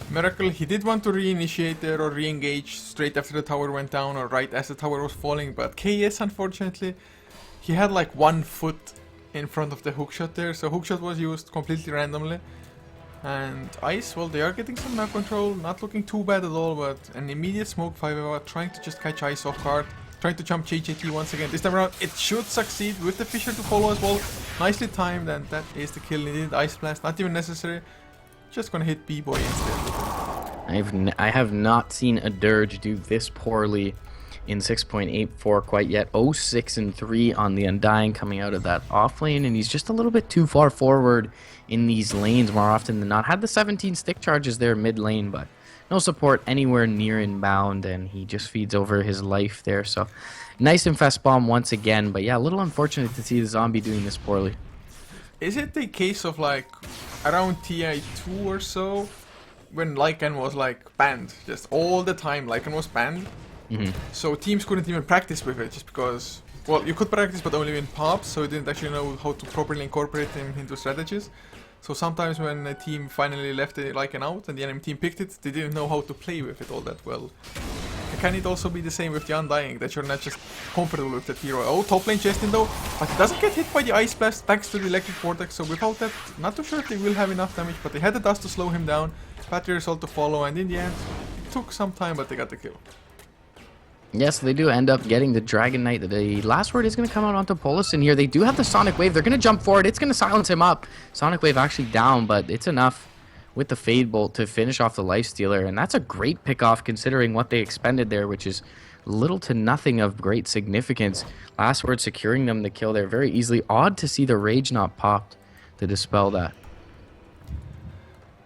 Miracle, he did want to reinitiate there or re-engage straight after the tower went down or right as the tower was falling, but KS, unfortunately, he had like 1 foot in front of the hookshot there, so hookshot was used completely randomly. And Ice, well, they are getting some map control, not looking too bad at all, but an immediate smoke 5 trying to just catch Ice off guard. Trying to jump JJT once again. This time around, it should succeed with the Fisher to follow as well. Nicely timed, and that is the kill. Needed Ice Blast, not even necessary. Just gonna hit B-Boy instead. I have not seen a Dirge do this poorly in 6.84 quite yet. 0-6-3 on the Undying coming out of that off lane, and he's just a little bit too far forward in these lanes more often than not. Had the 17 stick charges there mid lane, but no support anywhere near inbound, and he just feeds over his life there. So nice infest bomb once again, but yeah, a little unfortunate to see the zombie doing this poorly. Is it the case of like around TI2 or so when Lycan was like banned just all the time? Lycan was banned, so teams couldn't even practice with it just because, well, you could practice but only in pops, so you didn't actually know how to properly incorporate him into strategies. So sometimes when a team finally left the Lycan out and the enemy team picked it, they didn't know how to play with it all that well. can it also be the same with the Undying, that you're not just comfortable with that hero? Oh, top lane Justin though, but he doesn't get hit by the Ice Blast thanks to the Electric Vortex, so without that, not too sure if they will have enough damage, but they had the dust to slow him down, battery result to follow, and in the end, it took some time, but they got the kill. Yes, they do end up getting the Dragon Knight. The last word is going to come out onto Polison here. They do have the Sonic Wave. They're going to jump forward. It's going to silence him up. Sonic Wave actually down, but it's enough with the Fade Bolt to finish off the Lifestealer. And that's a great pick-off considering what they expended there, which is little to nothing of great significance. Last word securing them the kill there very easily. Odd to see the Rage not popped to dispel that.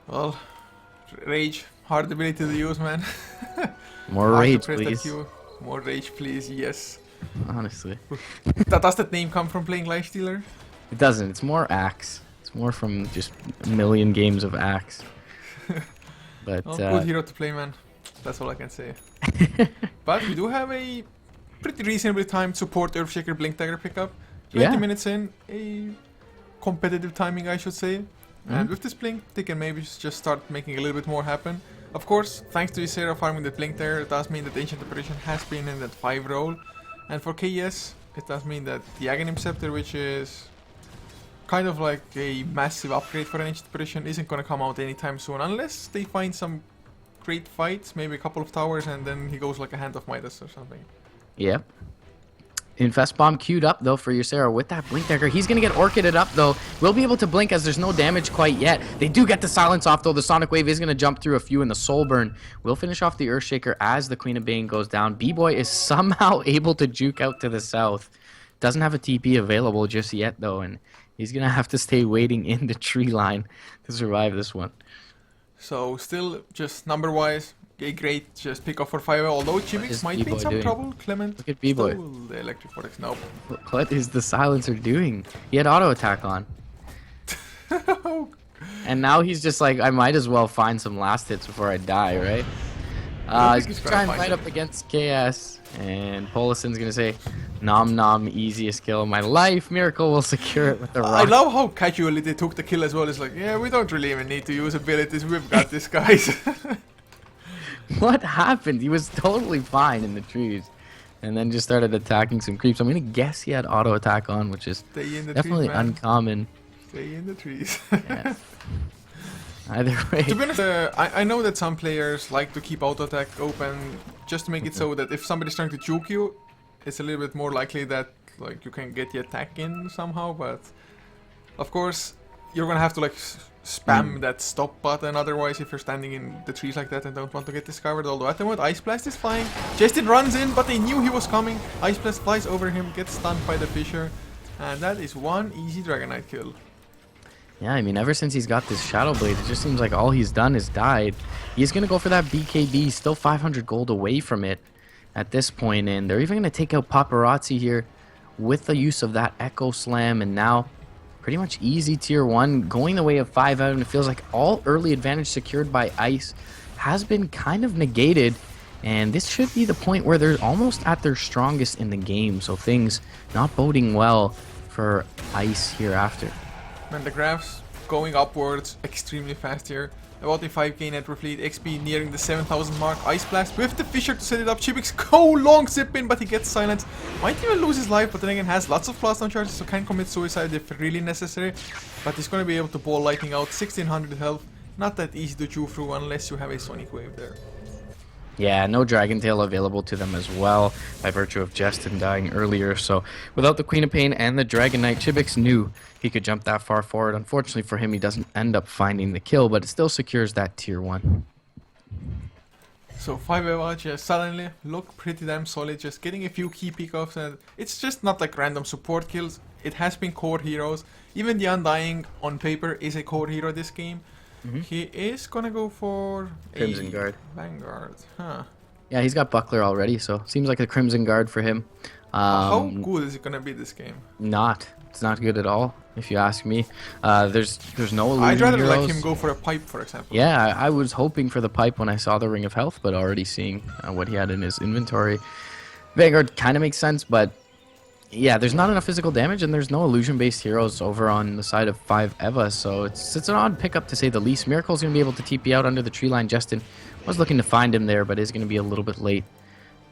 Well, Rage, hard ability to use, man. More Rage, please. More Rage, please, yes. Honestly. Does that name come from playing Lifestealer? It doesn't. It's more Axe. It's more from just a million games of Axe. But well, good hero to play, man. That's all I can say. But we do have a pretty reasonably timed support Earthshaker Blink Dagger pickup. 20 minutes in, a competitive timing, I should say. And with this Blink, they can maybe just start making a little bit more happen. Of course, thanks to Ysera farming the Blink there, it does mean that Ancient Apparition has been in that 5 role. And for KS, it does mean that the Aghanim Scepter, which is kind of like a massive upgrade for an Ancient Apparition, isn't going to come out anytime soon, unless they find some great fights, maybe a couple of towers, and then he goes like a Hand of Midas or something. Yep. Infest Bomb queued up though for Ysera with that Blink Dagger. He's gonna get Orchided up though. Will be able to blink as there's no damage quite yet. They do get the silence off though. The Sonic Wave is gonna jump through a few, and the Soul Burn will finish off the Earthshaker as the Queen of Bane goes down. B-Boy is somehow able to juke out to the south. Doesn't have a TP available just yet though, and he's gonna have to stay waiting in the tree line to survive this one. So still just number wise, a great just pick up for 5, although Chibix might be in some trouble. Clement, look at B-Boy. The Electric Vortex, nope. What is the Silencer doing? He had auto attack on. And now he's just like, I might as well find some last hits before I die, right? He's trying to fight up against KS, and Polison's gonna say, nom nom, easiest kill of my life. Miracle will secure it with the rock. I love how casually they took the kill as well. It's like, yeah, we don't really even need to use abilities. We've got this, guys. What happened? He was totally fine in the trees, and then just started attacking some creeps. I'm gonna guess he had auto attack on, which is definitely trees, uncommon. Stay in the trees. Yeah. Either way. To be honest, I know that some players like to keep auto attack open just to make it so that if somebody's trying to juke you, it's a little bit more likely that like you can get the attack in somehow. But of course, you're gonna have to like spam that stop button otherwise if you're standing in the trees like that and don't want to get discovered. Although at the moment Ice Blast is flying. Justin runs in, but they knew he was coming. Ice Blast flies over him, gets stunned by the Fissure, and that is one easy Dragon Knight kill. Yeah, I mean, ever since he's got this Shadow Blade, it just seems like all he's done is died. He's gonna go for that BKB, still 500 gold away from it at this point, and they're even gonna take out Paparazzi here with the use of that Echo Slam, and now pretty much easy tier 1, going the way of 5 out, and it feels like all early advantage secured by Ice has been kind of negated, and this should be the point where they're almost at their strongest in the game, so things not boding well for Ice hereafter. And the graphs going upwards extremely fast here. About a 5k net per fleet, XP nearing the 7,000 mark. Ice Blast with the Fissure to set it up. Chibix go long zip in, but he gets silenced. Might even lose his life, but then again has lots of plus down charges, so can commit suicide if really necessary. But he's going to be able to ball lightning out, 1600 health. Not that easy to chew through unless you have a Sonic Wave there. Yeah, no Dragon Tail available to them as well, by virtue of Justin dying earlier. So without the Queen of Pain and the Dragon Knight, Chibix knew he could jump that far forward. Unfortunately for him, he doesn't end up finding the kill, but it still secures that tier 1. So 5 Eva just suddenly look pretty damn solid, just getting a few key pickoffs, and it's just not like random support kills. It has been core heroes. Even the Undying on paper is a core hero this game. He is gonna go for Crimson Guard. Vanguard, huh? Yeah, he's got Buckler already, so seems like a Crimson Guard for him. How good is it gonna be this game? It's not good at all, if you ask me. There's no illusion I'd rather heroes. like him go for a pipe, for example. Yeah, I was hoping for the pipe when I saw the Ring of Health, but already seeing what he had in his inventory. Vanguard kind of makes sense, but yeah, there's not enough physical damage, and there's no illusion-based heroes over on the side of 5 Eva, so it's an odd pickup to say the least. Miracle's going to be able to TP out under the tree line. Justin was looking to find him there, but is going to be a little bit late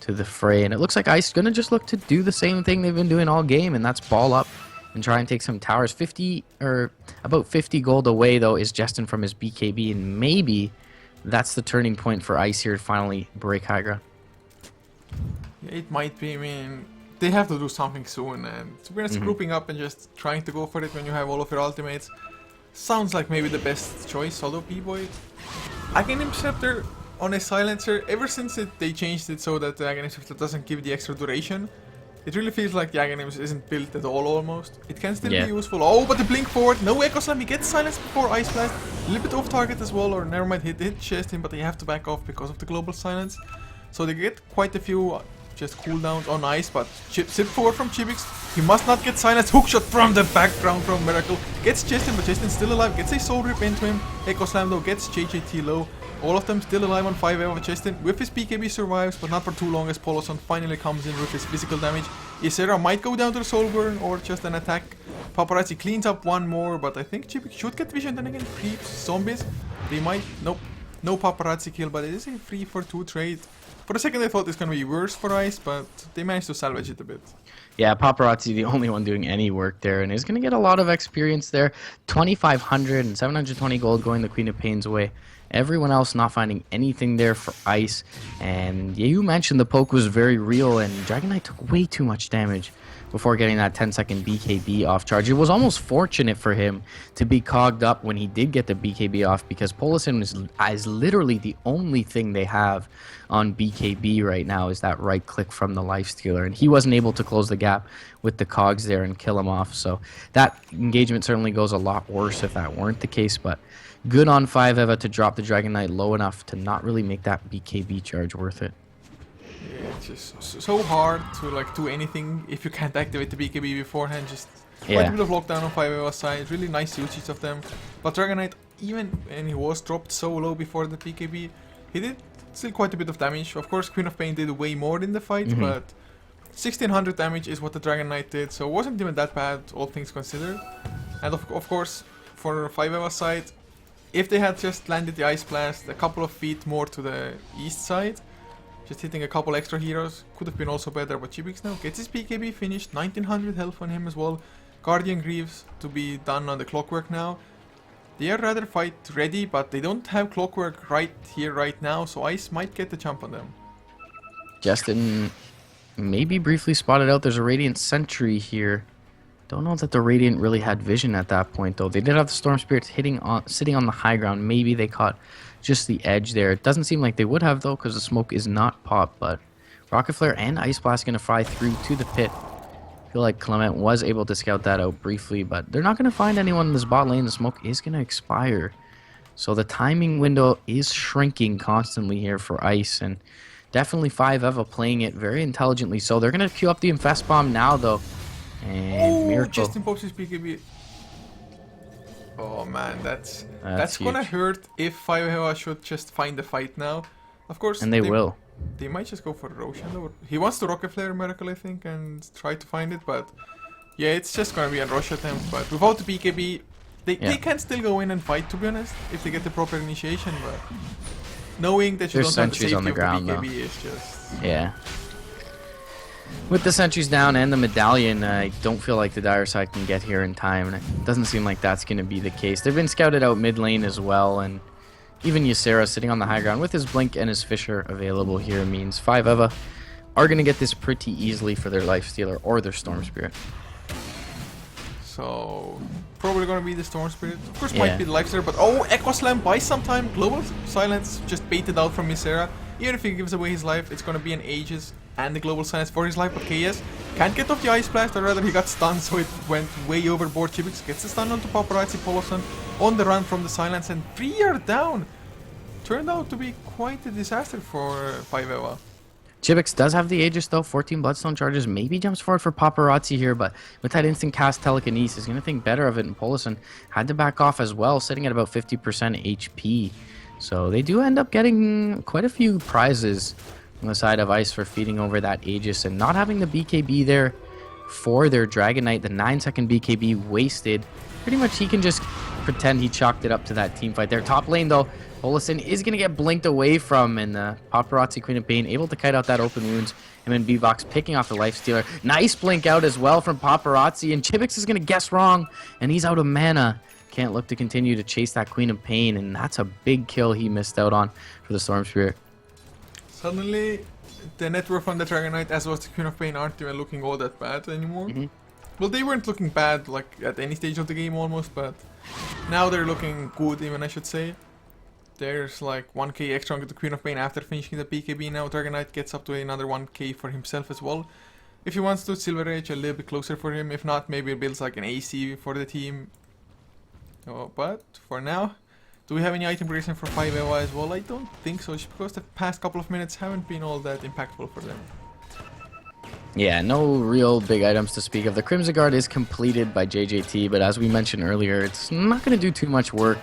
to the fray. And it looks like Ice going to just look to do the same thing they've been doing all game, and that's ball up and try and take some towers. 50 or about 50 gold away, though, is Justin from his BKB, and maybe that's the turning point for Ice here to finally break high ground. Yeah, it might be. I mean, they have to do something soon, and to be honest, grouping up and just trying to go for it when you have all of your ultimates sounds like maybe the best choice. Although B-Boy, Aghanim Scepter on a silencer, ever since they changed it so that the Aghanim Scepter doesn't give the extra duration, it really feels like the Aghanim isn't built at all almost. It can still be useful. Oh, but the blink forward, no Echo Slam, he gets silenced before Ice Blast. A little bit off target as well, or never mind, hit chest him, but they have to back off because of the global silence. So they get quite a few just cooldowns on Ice, but sit forward from Chibix. He must not get silenced. Hookshot from the background from Miracle. Gets Justin, but Justin's still alive. Gets a Soul Rip into him. Echo Slam though gets JJT low. All of them still alive on 5 of Justin. With his BKB survives, but not for too long as Poloson finally comes in with his physical damage. Ysera might go down to the Soul Burn or just an attack. Paparazzi cleans up one more, but I think Chibix should get vision. Then again, creeps, zombies. They might. Nope. No Paparazzi kill, but it is a 3-for-2 trade. For a second I thought it's gonna be worse for Ice, but they managed to salvage it a bit. Yeah, Paparazzi the only one doing any work there, and is going to get a lot of experience there. 2,500 and 720 gold going the Queen of Pain's way. Everyone else not finding anything there for Ice. And yeah, you mentioned the poke was very real, and Dragon Knight took way too much damage before getting that 10-second BKB off charge. It was almost fortunate for him to be cogged up when he did get the BKB off, because Poloson is literally the only thing they have on BKB right now is that right click from the lifestealer, and he wasn't able to close the gap with the cogs there and kill him off. So that engagement certainly goes a lot worse if that weren't the case, but good on 5 Eva to drop the Dragon Knight low enough to not really make that BKB charge worth it. Yeah, it's just so hard to like do anything if you can't activate the BKB beforehand. Just quite a bit of lockdown on 5 Eva's side. Really nice usage of them. But Dragon Knight, even when he was dropped so low before the BKB, he did still quite a bit of damage. Of course, Queen of Pain did way more in the fight, but 1600 damage is what the Dragon Knight did, so it wasn't even that bad, all things considered. And of course, for 5 Eva's side, if they had just landed the Ice Blast a couple of feet more to the east side, just hitting a couple extra heroes, could have been also better. But Chibix now gets his BKB finished, 1900 health on him as well. Guardian Greaves to be done on the Clockwork now. They are rather fight ready, but they don't have Clockwork right here, right now, so Ice might get the jump on them. Justin maybe briefly spotted out there's a Radiant Sentry here. Don't know that the Radiant really had vision at that point, though. They did have the Storm Spirits sitting on the high ground. Maybe they caught just the edge there. It doesn't seem like they would have, though, because the smoke is not popped, but Rocket Flare and Ice Blast going to fly through to the pit. I feel like Clement was able to scout that out briefly, but they're not going to find anyone in this bot lane. The smoke is going to expire. So the timing window is shrinking constantly here for Ice, and definitely 5 Eva playing it very intelligently. So they're going to queue up the Infest Bomb now, though. And Miracle. Justin pops his BKB. Oh man, that's gonna hurt if 5 Eva should just find the fight now. Of course, and they will. They might just go for Roshan though. He wants to Rocket Flare Miracle, I think, and try to find it, but yeah, it's just gonna be a rush attempt. But without the BKB, they can still go in and fight, to be honest, if they get the proper initiation. But knowing that you don't have the safety of the BKB is just... Yeah. With the sentries down and the medallion, I don't feel like the dire side can get here in time, and it doesn't seem like that's going to be the case. They've been scouted out mid lane as well, and even Ysera sitting on the high ground with his Blink and his Fisher available here means 5 Eva are going to get this pretty easily for their Lifestealer or their Storm Spirit. So, probably going to be the Storm Spirit. Of course, might be the Lifestealer, but oh, Echo Slam buys some time. Global Silence just baited out from Ysera. Even if he gives away his life, it's going to be an Aegis and the Global Silence for his life. But KS can't get off the Ice Blast, or rather he got stunned, so it went way overboard. Chibix gets the stun onto Paparazzi. Poloson on the run from the Silence, and 3 are down. Turned out to be quite a disaster for 5 Eva. Chibix does have the Aegis though, 14 Bloodstone charges, maybe jumps forward for Paparazzi here, but with that instant cast Telekinesis, he's going to think better of it, and Poloson had to back off as well, sitting at about 50% HP. So they do end up getting quite a few prizes on the side of Ice for feeding over that Aegis and not having the BKB there for their Dragon Knight. The 9-second BKB wasted. Pretty much he can just pretend he chalked it up to that team fight there. Top lane though, Olesen is going to get blinked away from, and the Paparazzi Queen of Pain able to kite out that open wounds. Him and Bvox picking off the Lifestealer. Nice blink out as well from Paparazzi, and Chibix is going to guess wrong, and he's out of mana. Can't look to continue to chase that Queen of Pain, and that's a big kill he missed out on for the Storm Spirit. Suddenly, the net worth on the Dragon Knight as well as the Queen of Pain aren't even looking all that bad anymore. Well, they weren't looking bad like at any stage of the game almost, but now they're looking good even, I should say. There's like 1k extra on the Queen of Pain after finishing the BKB. Now Dragon Knight gets up to another 1k for himself as well. If he wants to Silver Age, a little bit closer for him. If not, maybe builds like an AC for the team. Oh, but for now, do we have any item progression for 5 EVA as well? I don't think so, just because the past couple of minutes haven't been all that impactful for them. Yeah, no real big items to speak of. The Crimson Guard is completed by JJT, but as we mentioned earlier, it's not going to do too much work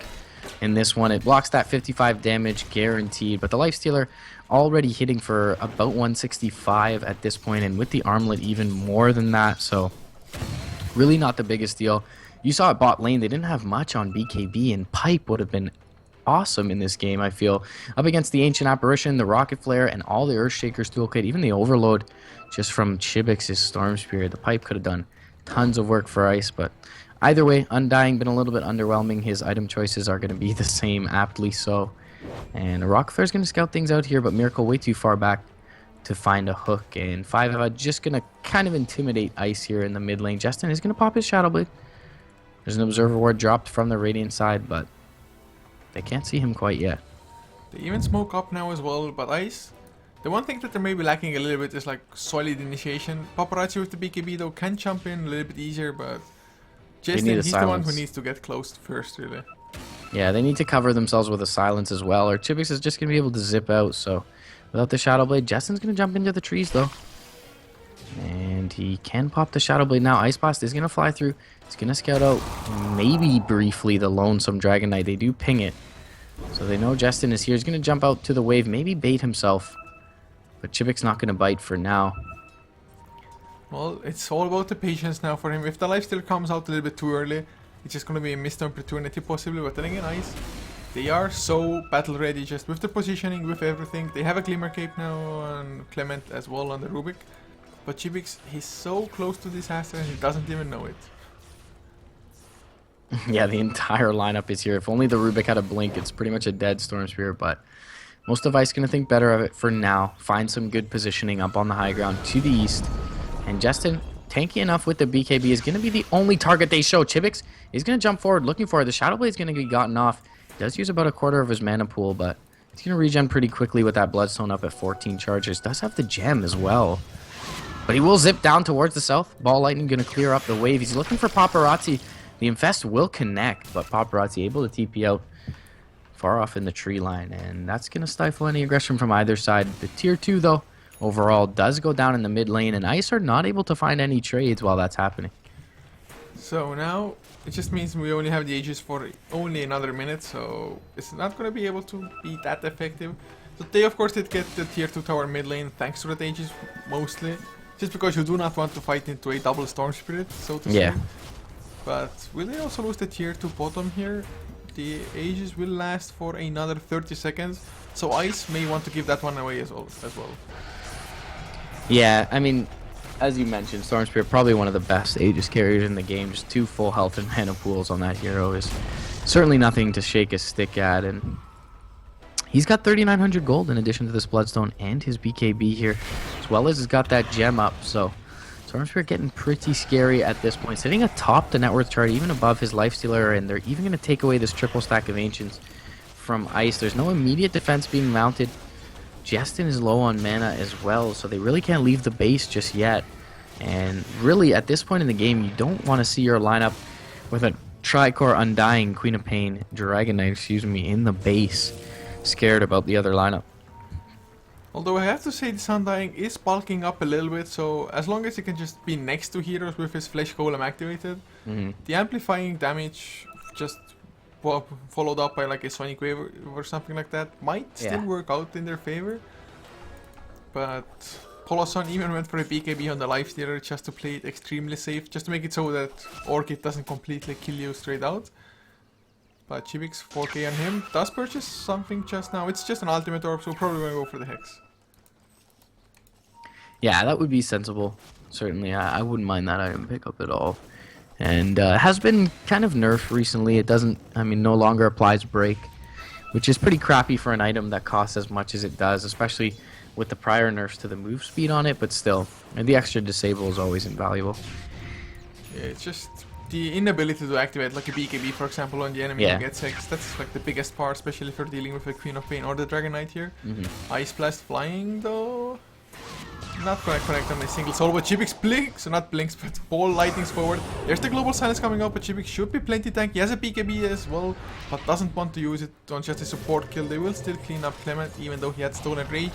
in this one. It blocks that 55 damage guaranteed, but the Lifestealer already hitting for about 165 at this point, and with the armlet even more than that, so really not the biggest deal. You saw at bot lane, they didn't have much on BKB, and Pipe would have been awesome in this game, I feel. Up against the Ancient Apparition, the Rocket Flare, and all the Earthshaker's toolkit, even the Overload just from Chibix's Storm Spirit. The Pipe could have done tons of work for Ice, but either way, Undying been a little bit underwhelming. His item choices are going to be the same, aptly so. And Rocket Flare is going to scout things out here, but Miracle way too far back to find a hook. And 5 EVA just going to kind of intimidate Ice here in the mid lane. Justin is going to pop his Shadow Blade. There's an Observer Ward dropped from the Radiant side, but they can't see him quite yet. They even smoke up now as well, but Ice, the one thing that they're maybe lacking a little bit is like solid initiation. Paparazzi with the BKB though can jump in a little bit easier, but Justin, he's the one who needs to get close first, really. Yeah, they need to cover themselves with a silence as well, or Chibix is just going to be able to zip out. So without the Shadow Blade, Justin's going to jump into the trees though. And he can pop the Shadow Blade now. Ice Blast is going to fly through. He's going to scout out maybe briefly the Lonesome Dragon Knight. They do ping it. So they know Justin is here. He's going to jump out to the wave, maybe bait himself. But Chibik's not going to bite for now. Well, it's all about the patience now for him. If the Lifestealer comes out a little bit too early, it's just going to be a missed opportunity possibly. But then again, Ice, they are so battle ready just with the positioning, with everything. They have a Glimmer Cape now and Clement as well on the Rubik. But Chibix, he's so close to disaster and he doesn't even know it. Yeah, the entire lineup is here. If only the Rubik had a blink, it's pretty much a dead Storm Spirit, but most of Ice going to think better of it for now. Find some good positioning up on the high ground to the east. And Justin, tanky enough with the BKB, is going to be the only target they show. Chibix is going to jump forward looking for it. The Shadow Blade is going to be gotten off. He does use about a quarter of his mana pool, but he's going to regen pretty quickly with that Bloodstone up at 14 charges. Does have the gem as well. But he will zip down towards the south. Ball Lightning going to clear up the wave. He's looking for Paparazzi. The Infest will connect, but Paparazzi able to TP out far off in the tree line. And that's going to stifle any aggression from either side. The tier 2, though, overall does go down in the mid lane. And Ice are not able to find any trades while that's happening. So now, it just means we only have the Aegis for only another minute. So it's not going to be able to be that effective. So they, of course, did get the tier 2 tower mid lane thanks to the Aegis mostly. Just because you do not want to fight into a double Storm Spirit, so to say. But will they also lose the tier 2 bottom here? The Aegis will last for another 30 seconds, so Ice may want to give that one away as well. Yeah, I mean, as you mentioned, Storm Spirit probably one of the best Aegis carriers in the game. Just 2 full health and mana pools on that hero is certainly nothing to shake a stick at, and he's got 3,900 gold in addition to this Bloodstone and his BKB here, as well as he's got that gem up, so Storm Spirit getting pretty scary at this point. Sitting atop the net worth chart, even above his Lifestealer, and they're even going to take away this triple stack of Ancients from Ice. There's no immediate defense being mounted. Justin is low on mana as well, so they really can't leave the base just yet. And really, at this point in the game, you don't want to see your lineup with a Tricore, Undying, Queen of Pain, Dragon Knight, in the base, scared about the other lineup. Although I have to say this Undying is bulking up a little bit, so as long as he can just be next to heroes with his Flesh Golem activated, the amplifying damage just followed up by like a Sonic Wave or something like that might still work out in their favor. But Poloson even went for a BKB on the Lifestealer just to play it extremely safe, just to make it so that Orchid doesn't completely kill you straight out. But Chibik's 4k on him. Does purchase something just now. It's just an ultimate orb, so probably gonna go for the Hex. Yeah, that would be sensible. Certainly, I wouldn't mind that item pickup at all. And has been kind of nerfed recently. It doesn't, I mean, no longer applies break, which is pretty crappy for an item that costs as much as it does, especially with the prior nerfs to the move speed on it. But still, and the extra disable is always invaluable. Yeah, it's just the inability to activate like a BKB, for example, on the enemy who gets Hex. That's like the biggest part, especially if you're dealing with the Queen of Pain or the Dragon Knight here. Ice Blast flying though. Not gonna connect on a single soul, but Chibik's blink, so not blinks, but ball lightnings forward. There's the global silence coming up, but Chibik should be plenty tanky. He has a BKB as well, but doesn't want to use it on just a support kill. They will still clean up Clement, even though he had stolen rage,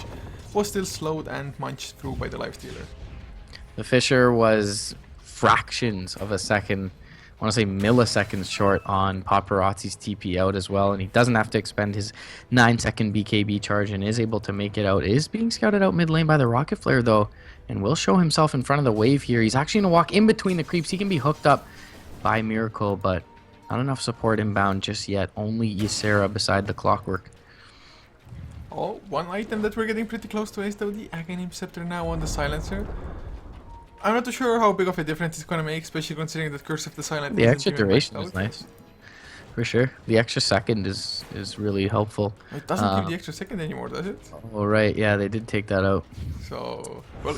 was still slowed and munched through by the lifestealer. The Fisher was fractions of a second, I want to say milliseconds short on Paparazzi's TP out as well, and he doesn't have to expend his 9-second BKB charge and is able to make it out. Is being scouted out mid lane by the Rocket Flare though, and will show himself in front of the wave here. He's actually going to walk in between the creeps. He can be hooked up by Miracle, but not enough support inbound just yet. Only Ysera beside the Clockwork. Oh, one item that we're getting pretty close to is though the Aghanim Scepter now on the Silencer. I'm not too sure how big of a difference it's gonna make, especially considering that Curse of the Silent. The extra duration is nice, for sure. The extra second is really helpful. It doesn't give the extra second anymore, does it? Oh right, yeah, they did take that out. So, well,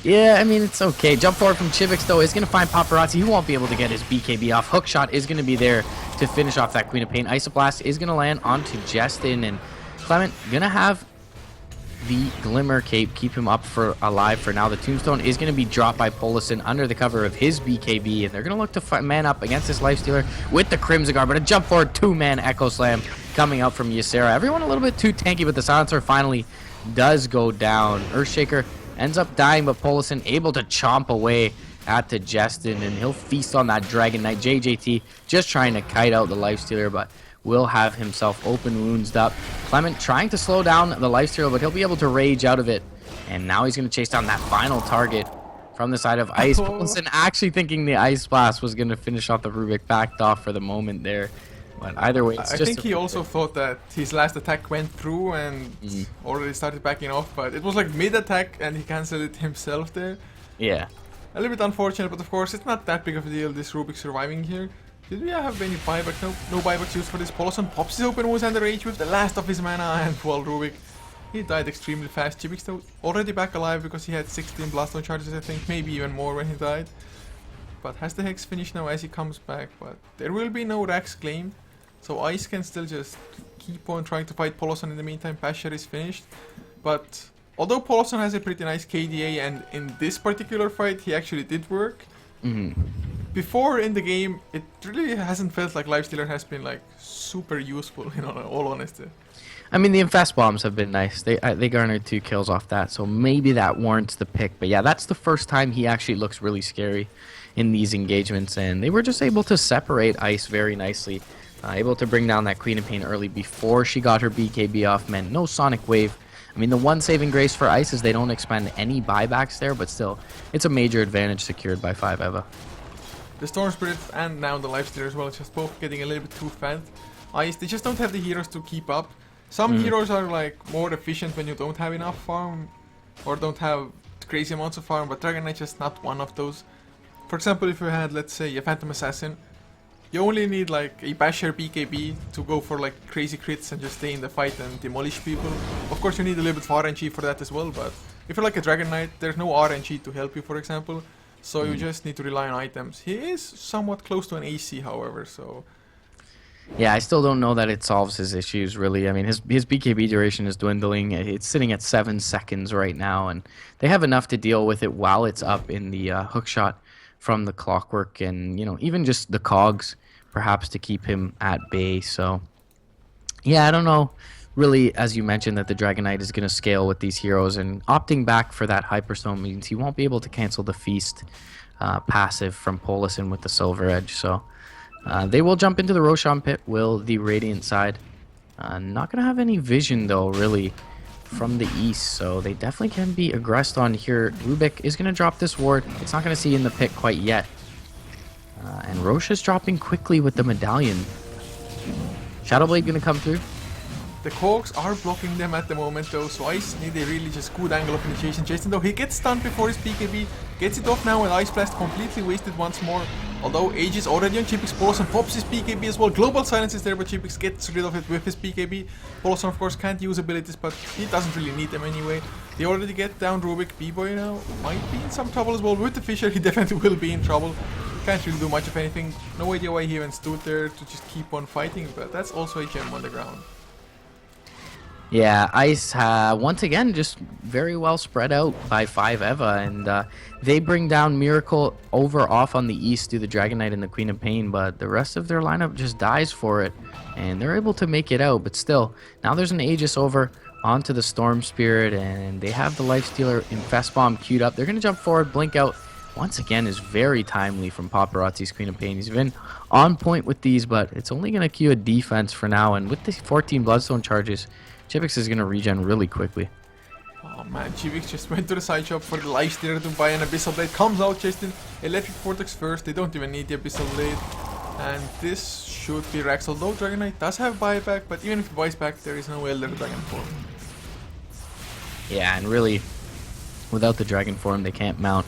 yeah, I mean it's okay. Jump forward from Chivix though is gonna find Paparazzi. He won't be able to get his BKB off. Hookshot is gonna be there to finish off that Queen of Pain. Isoblast is gonna land onto Justin, and Clement gonna have the Glimmer Cape, keep him up for alive for now. The Tombstone is going to be dropped by Polison under the cover of his BKB, and they're going to look to man up against this Lifestealer with the Crimson Guard, but a jump forward 2-man Echo Slam coming out from Ysera. Everyone a little bit too tanky, but the Silencer finally does go down. Earthshaker ends up dying, but Polison able to chomp away at the Justin, and he'll feast on that Dragon Knight. JJT just trying to kite out the Lifestealer, but will have himself open wounds up. Clement trying to slow down the lifesteal, but he'll be able to rage out of it. And now he's going to chase down that final target from the side of Ice. Polson actually thinking the Ice Blast was going to finish off the Rubik, backed off for the moment there. But either way, it's I think he also thought that his last attack went through and already started backing off, but it was like mid-attack and he cancelled it himself there. Yeah. A little bit unfortunate, but of course it's not that big of a deal, this Rubik surviving here. Did we have any buyback? No buybacks used for this. Polison pops his open wounds under rage with the last of his mana, and well, Rubik, he died extremely fast. Chibik's though already back alive because he had 16 Blastone charges, I think, maybe even more when he died. But has the Hex finished now as he comes back? But there will be no Rax claimed, so Ice can still just keep on trying to fight Polison in the meantime. Pasher is finished, but although Polison has a pretty nice KDA, and in this particular fight he actually did work. Before in the game, it really hasn't felt like Lifestealer has been like super useful, in all honesty. I mean, the Infest Bombs have been nice. They garnered 2 kills off that, so maybe that warrants the pick. But yeah, that's the first time he actually looks really scary in these engagements, and they were just able to separate Ice very nicely. Able to bring down that Queen of Pain early before she got her BKB off, meant no Sonic Wave. I mean, the one saving grace for Ice is they don't expend any buybacks there, but still, it's a major advantage secured by 5 Eva. The Storm Spirit and now the Lifestealer as well, just both getting a little bit too fat. Ice, they just don't have the heroes to keep up. Some heroes are like more efficient when you don't have enough farm or don't have crazy amounts of farm, but Dragon Knight just not one of those. For example, if you had, let's say, a Phantom Assassin, you only need like a Basher BKB to go for like crazy crits and just stay in the fight and demolish people. Of course, you need a little bit of RNG for that as well, but if you're like a Dragon Knight, there's no RNG to help you, for example. So you just need to rely on items. He is somewhat close to an AC, however, so... Yeah, I still don't know that it solves his issues, really. I mean, his BKB duration is dwindling. It's sitting at 7 seconds right now, and they have enough to deal with it while it's up in the hookshot from the Clockwork, and, you know, even just the cogs, perhaps, to keep him at bay. So, yeah, I don't know. Really, as you mentioned, that the Dragon Knight is going to scale with these heroes, and opting back for that Hyperstone means he won't be able to cancel the Feast passive from Polison with the Silver Edge. So they will jump into the Roshan Pit, will the Radiant side. Not going to have any vision, though, really, from the east, so they definitely can be aggressed on here. Rubik is going to drop this ward. It's not going to see in the pit quite yet. And Roche is dropping quickly with the Medallion. Shadow Blade gonna come through. The Cogs are blocking them at the moment though, so Ice need a really just good angle of initiation. Jason though, he gets stunned before his BKB, gets it off now, and Ice Blast completely wasted once more. Although Age is already on Chipix, Poloson pops his BKB as well. Global Silence is there, but Chipix gets rid of it with his BKB. Poloson of course can't use abilities, but he doesn't really need them anyway. They already get down Rubik. B-Boy now might be in some trouble as well. With the Fisher, he definitely will be in trouble. Can't really do much of anything. No idea why he even stood there to just keep on fighting, but that's also a gem on the ground. Yeah, Ice once again just very well spread out by 5 Eva, and they bring down Miracle over off on the east through the Dragon Knight and the Queen of Pain, but the rest of their lineup just dies for it, and they're able to make it out. But still, now there's an Aegis over onto the Storm Spirit, and they have the Lifestealer Infest Bomb queued up. They're going to jump forward, blink out. Once again is very timely from Paparazzi's Queen of Pain. He's been on point with these, but it's only going to queue a defense for now, and with the 14 Bloodstone charges, Chipix is going to regen really quickly. Oh man, Chipix just went to the side shop for the Lifestealer to buy an Abyssal Blade. Comes out Justin, Electric Vortex first. They don't even need the Abyssal Blade. And this should be Rex, although Dragon Knight does have buyback, but even if he buys back, there is no Elder Dragon form. Yeah, and really, without the Dragon form, they can't mount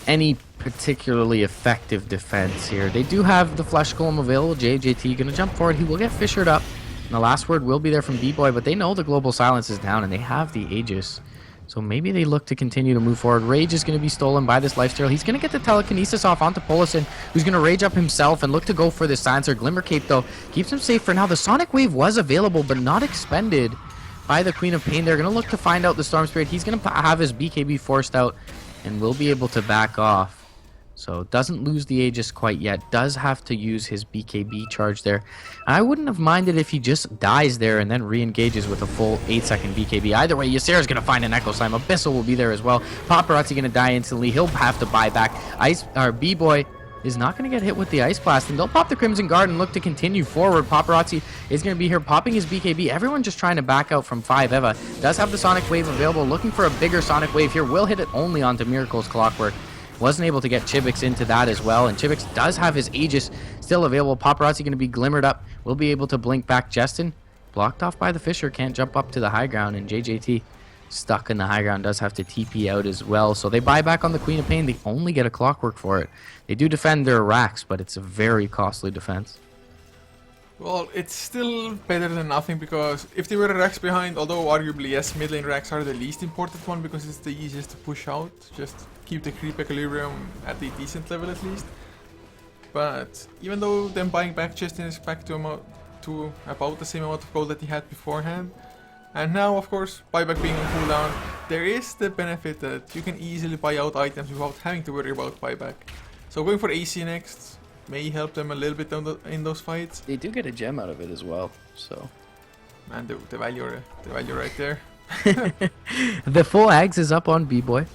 any particularly effective defense here. They do have the Flesh Golem available. JJT going to jump forward. He will get fissured up. And the last word will be there from B-Boy, but they know the Global Silence is down, and they have the Aegis. So maybe they look to continue to move forward. Rage is going to be stolen by this Lifesteal. He's going to get the Telekinesis off onto Poloson, who's going to rage up himself and look to go for this Silencer. Glimmer Cape, though, keeps him safe for now. The Sonic Wave was available, but not expended by the Queen of Pain. They're going to look to find out the Storm Spirit. He's going to have his BKB forced out and will be able to back off. So doesn't lose the Aegis quite yet. Does have to use his BKB charge there. I wouldn't have minded if he just dies there and then re-engages with a full 8-second BKB. Either way, Ysera's going to find an Echo Slime. Abyssal will be there as well. Paparazzi going to die instantly. He'll have to buy back. B-Boy is not going to get hit with the Ice Blast, and they'll pop the Crimson Guard and look to continue forward. Paparazzi is going to be here popping his BKB. Everyone just trying to back out from 5 Eva. Does have the Sonic Wave available. Looking for a bigger Sonic Wave here. Will hit it only onto Miracle's Clockwork. Wasn't able to get Chibix into that as well, and Chibix does have his Aegis still available. Paparazzi going to be glimmered up. Will be able to blink back. Justin blocked off by the Fisher. Can't jump up to the high ground, and JJT stuck in the high ground. Does have to TP out as well. So they buy back on the Queen of Pain. They only get a Clockwork for it. They do defend their racks, but it's a very costly defense. Well, it's still better than nothing, because if they were racks behind, although arguably yes, mid lane racks are the least important one because it's the easiest to push out, just keep the creep equilibrium at a decent level at least. But even though them buying back Justin is back to about the same amount of gold that he had beforehand, and now of course buyback being on cooldown, there is the benefit that you can easily buy out items without having to worry about buyback. So going for AC next may help them a little bit in those fights. They do get a gem out of it as well, so. Man, the value right there. The full Ags is up on B-Boy.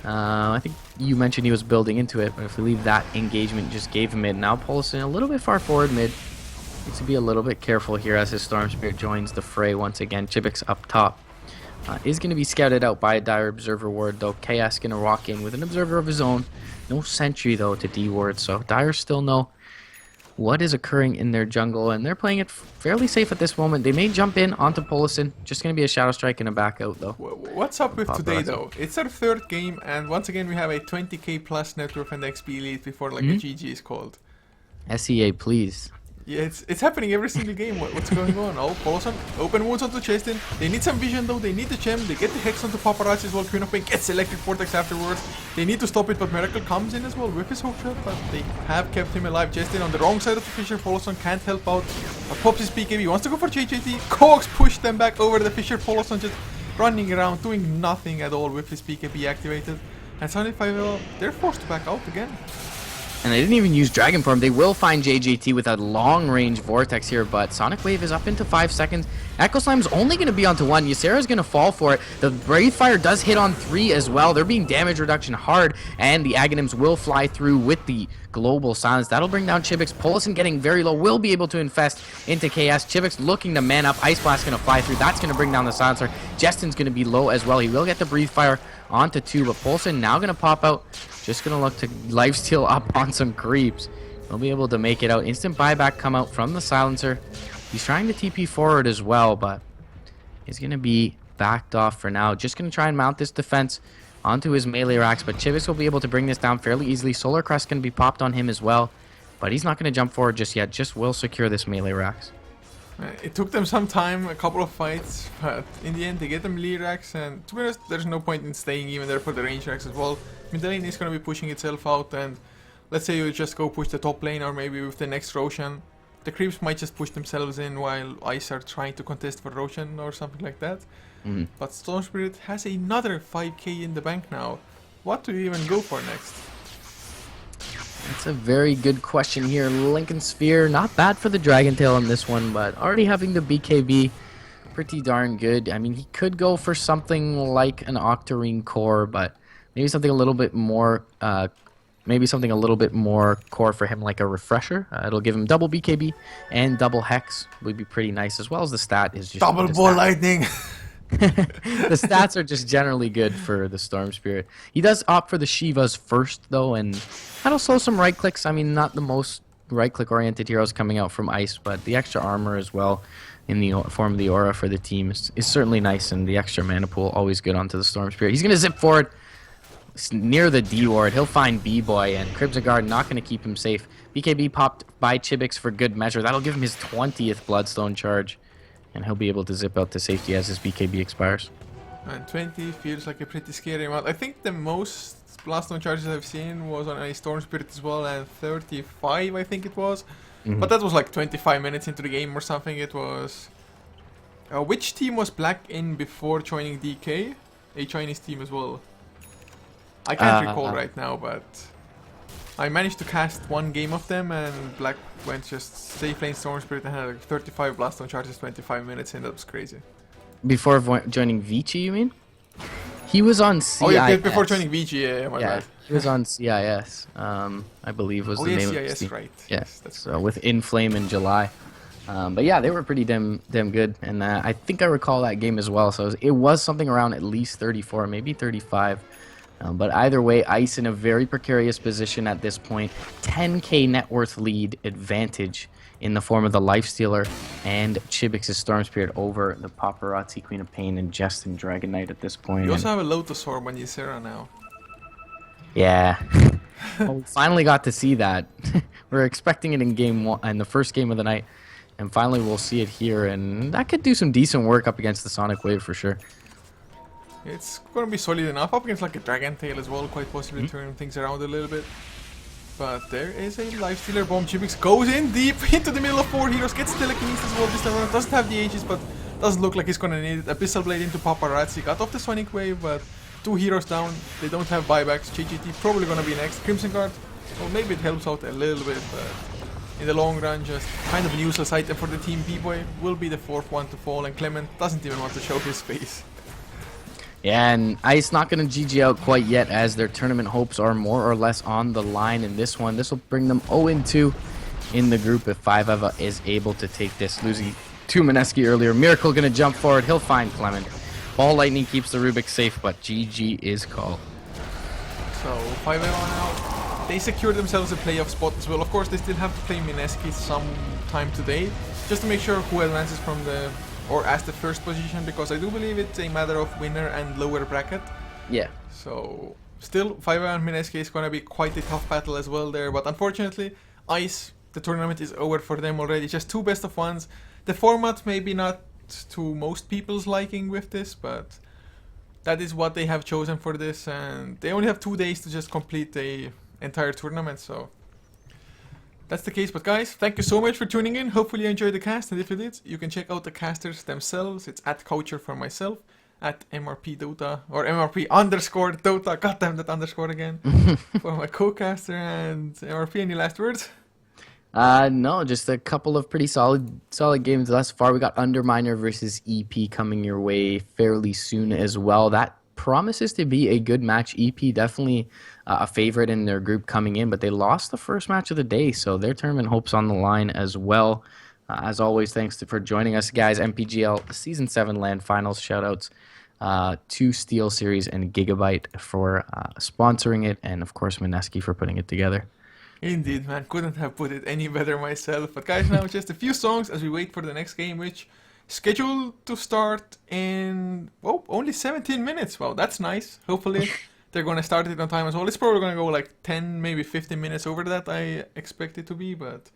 I think you mentioned he was building into it, but if we leave that engagement, just gave him mid. Now Poloson a little bit far forward mid. Needs to be a little bit careful here as his Storm Spirit joins the fray once again. Chibix up top. Is going to be scouted out by a Dire Observer ward, though. Chaos going to walk in with an Observer of his own. No sentry, though, to D-ward, so Dire still know what is occurring in their jungle, and they're playing it fairly safe at this moment. They may jump in onto Poloson. Just going to be a Shadow Strike and a back out, though. What's up with today, though? It's our third game, and once again we have a 20k plus net worth and XP Elite before like a GG is called. SEA, please. Yeah, it's happening every single game. What's going on? Oh, Poloson, open wounds onto Chestin. They need some vision though. They need the gem. They get the Hex onto Paparazzi as well. Queen of Pain gets Electric Vortex afterwards. They need to stop it, but Miracle comes in as well with his hook shot. But they have kept him alive. Chestin on the wrong side of the Fisher. Poloson can't help out. Pops his BKB. Wants to go for JJT. Cogs push them back over the Fisher. Poloson just running around, doing nothing at all with his BKB activated. And suddenly 5 they're forced to back out again. And they didn't even use Dragon Form. They will find JJT with a long-range Vortex here, but Sonic Wave is up into 5 seconds. Echo Slime's only going to be onto 1. Ysera's going to fall for it. The Brave Fire does hit on 3 as well. They're being damage reduction hard, and the Aghanims will fly through with the Global Silence. That'll bring down Chibix. Poloson getting very low. Will be able to infest into Chaos. Chibix looking to man up. Ice Blast going to fly through. That's going to bring down the Silencer. Justin's going to be low as well. He will get the Breathe Fire onto 2, but Poloson now going to pop out. Just going to look to lifesteal up on some creeps. We'll be able to make it out. Instant buyback come out from the Silencer. He's trying to TP forward as well, but he's going to be backed off for now. Just going to try and mount this defense onto his melee racks, but Chivix will be able to bring this down fairly easily. Solar Crest can be popped on him as well, but he's not going to jump forward just yet. Just will secure this melee racks. It took them some time, a couple of fights, but in the end they get the melee racks, and to be honest, there's no point in staying even there for the range racks as well. Mid lane is going to be pushing itself out, and let's say you just go push the top lane, or maybe with the next Roshan, the creeps might just push themselves in while Ice are trying to contest for Roshan or something like that. But Storm Spirit has another 5k in the bank now. What do you even go for next? That's a very good question here. Lincoln Sphere, not bad for the Dragon Tail in this one, but already having the BKB, pretty darn good. I mean, he could go for something like an Octarine Core, but maybe something a little bit more, core for him, like a Refresher. It'll give him double BKB and double Hex. Would be pretty nice, as well as the stat is just double ball lightning. The stats are just generally good for the Storm Spirit. He does opt for the Shivas first, though, and that'll slow some right clicks. I mean, not the most right click oriented heroes coming out from Ice, but the extra armor as well in the form of the aura for the team is certainly nice, and the extra mana pool always good onto the Storm Spirit. He's going to zip forward near the D ward. He'll find B-Boy, and Crimson Guard not going to keep him safe. BKB popped by Chibix for good measure. That'll give him his 20th Bloodstone charge, and he'll be able to zip out to safety as his BKB expires. And 20 feels like a pretty scary amount. I think the most Bloodstone charges I've seen was on a Storm Spirit as well, and 35 I think it was. But that was like 25 minutes into the game or something. It was... which team was Black in before joining DK? A Chinese team as well. I can't recall right now, but... I managed to cast one game of them, and Black went just safe lane Storm Spirit and had like 35 Bloodstone charges, 25 minutes, and that was crazy. Before joining Vici, you mean? He was on CIS. Oh yeah, before joining VG, yeah, my bad. He was on CIS, I believe was the name of the CIS, team. right. Yeah, Yes, that's so with Inflame in July. But yeah, they were pretty damn good, and I think I recall that game as well. So it was something around at least 34, maybe 35. But either way, Ice in a very precarious position at this point. 10k net worth lead advantage in the form of the Lifestealer and Chibix's Storm Spirit over the Paparazzi, Queen of Pain, and Justin Dragon Knight at this point. You also have a Lotus Orb on Ysera now. Yeah. Well, we finally got to see that. We're expecting it in game one, in the first game of the night, and finally we'll see it here, and that could do some decent work up against the Sonic Wave for sure. It's gonna be solid enough up against like a Dragon Tail as well, quite possibly turning things around a little bit. But there is a Lifestealer bomb. Chibix goes in deep into the middle of 4 heroes, gets telekinesis as well this time around, doesn't have the Aegis, but doesn't look like he's gonna need it. Abyssal Blade into Paparazzi, got off the Sonic Wave, but 2 heroes down, they don't have buybacks. GGT probably gonna be next. Crimson Guard, well maybe it helps out a little bit, but in the long run just kind of a useless item for the team. B-Boy will be the 4th one to fall, and Clement doesn't even want to show his face. Yeah, and Ice not going to GG out quite yet, as their tournament hopes are more or less on the line in this one. This will bring them 0-2 in the group if 5EVA is able to take this, losing to Mineski earlier. Miracle going to jump forward. He'll find Clement. Ball Lightning keeps the Rubik safe, but GG is called. So 5EVA now, they secure themselves a playoff spot as well. Of course, they still have to play Mineski sometime today, just to make sure who advances from the... or as the first position, because I do believe it's a matter of winner and lower bracket. Yeah. So, still, 5EVA and Mineski is gonna be quite a tough battle as well there, but unfortunately, Ice, the tournament is over for them already. Just 2 best of ones. The format maybe not to most people's liking with this, but that is what they have chosen for this, and they only have 2 days to just complete the entire tournament, so... That's the case, but guys, thank you so much for tuning in. Hopefully you enjoyed the cast, and if you did, you can check out the casters themselves. It's at Couchor for myself, at mrpdota, or mrp_dota, goddamn that underscore again, for my co-caster, and MRP, any last words? No, just a couple of pretty solid games thus far. We got Underminer versus EP coming your way fairly soon as well. That promises to be a good match. EP definitely a favorite in their group coming in, but they lost the first match of the day, so their tournament hopes on the line as well. As always, thanks for joining us, guys. MPGL Season 7 Land Finals shoutouts to Steel Series and Gigabyte for sponsoring it, and of course Mineski for putting it together. Indeed, man, couldn't have put it any better myself. But guys, now just a few songs as we wait for the next game, which scheduled to start in, well, only 17 minutes. Wow, that's nice. Hopefully they're gonna start it on time as well. It's probably gonna go like 10, maybe 15 minutes over that I expect it to be, but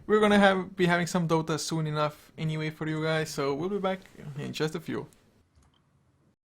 we're gonna be having some Dota soon enough anyway for you guys, so we'll be back in just a few.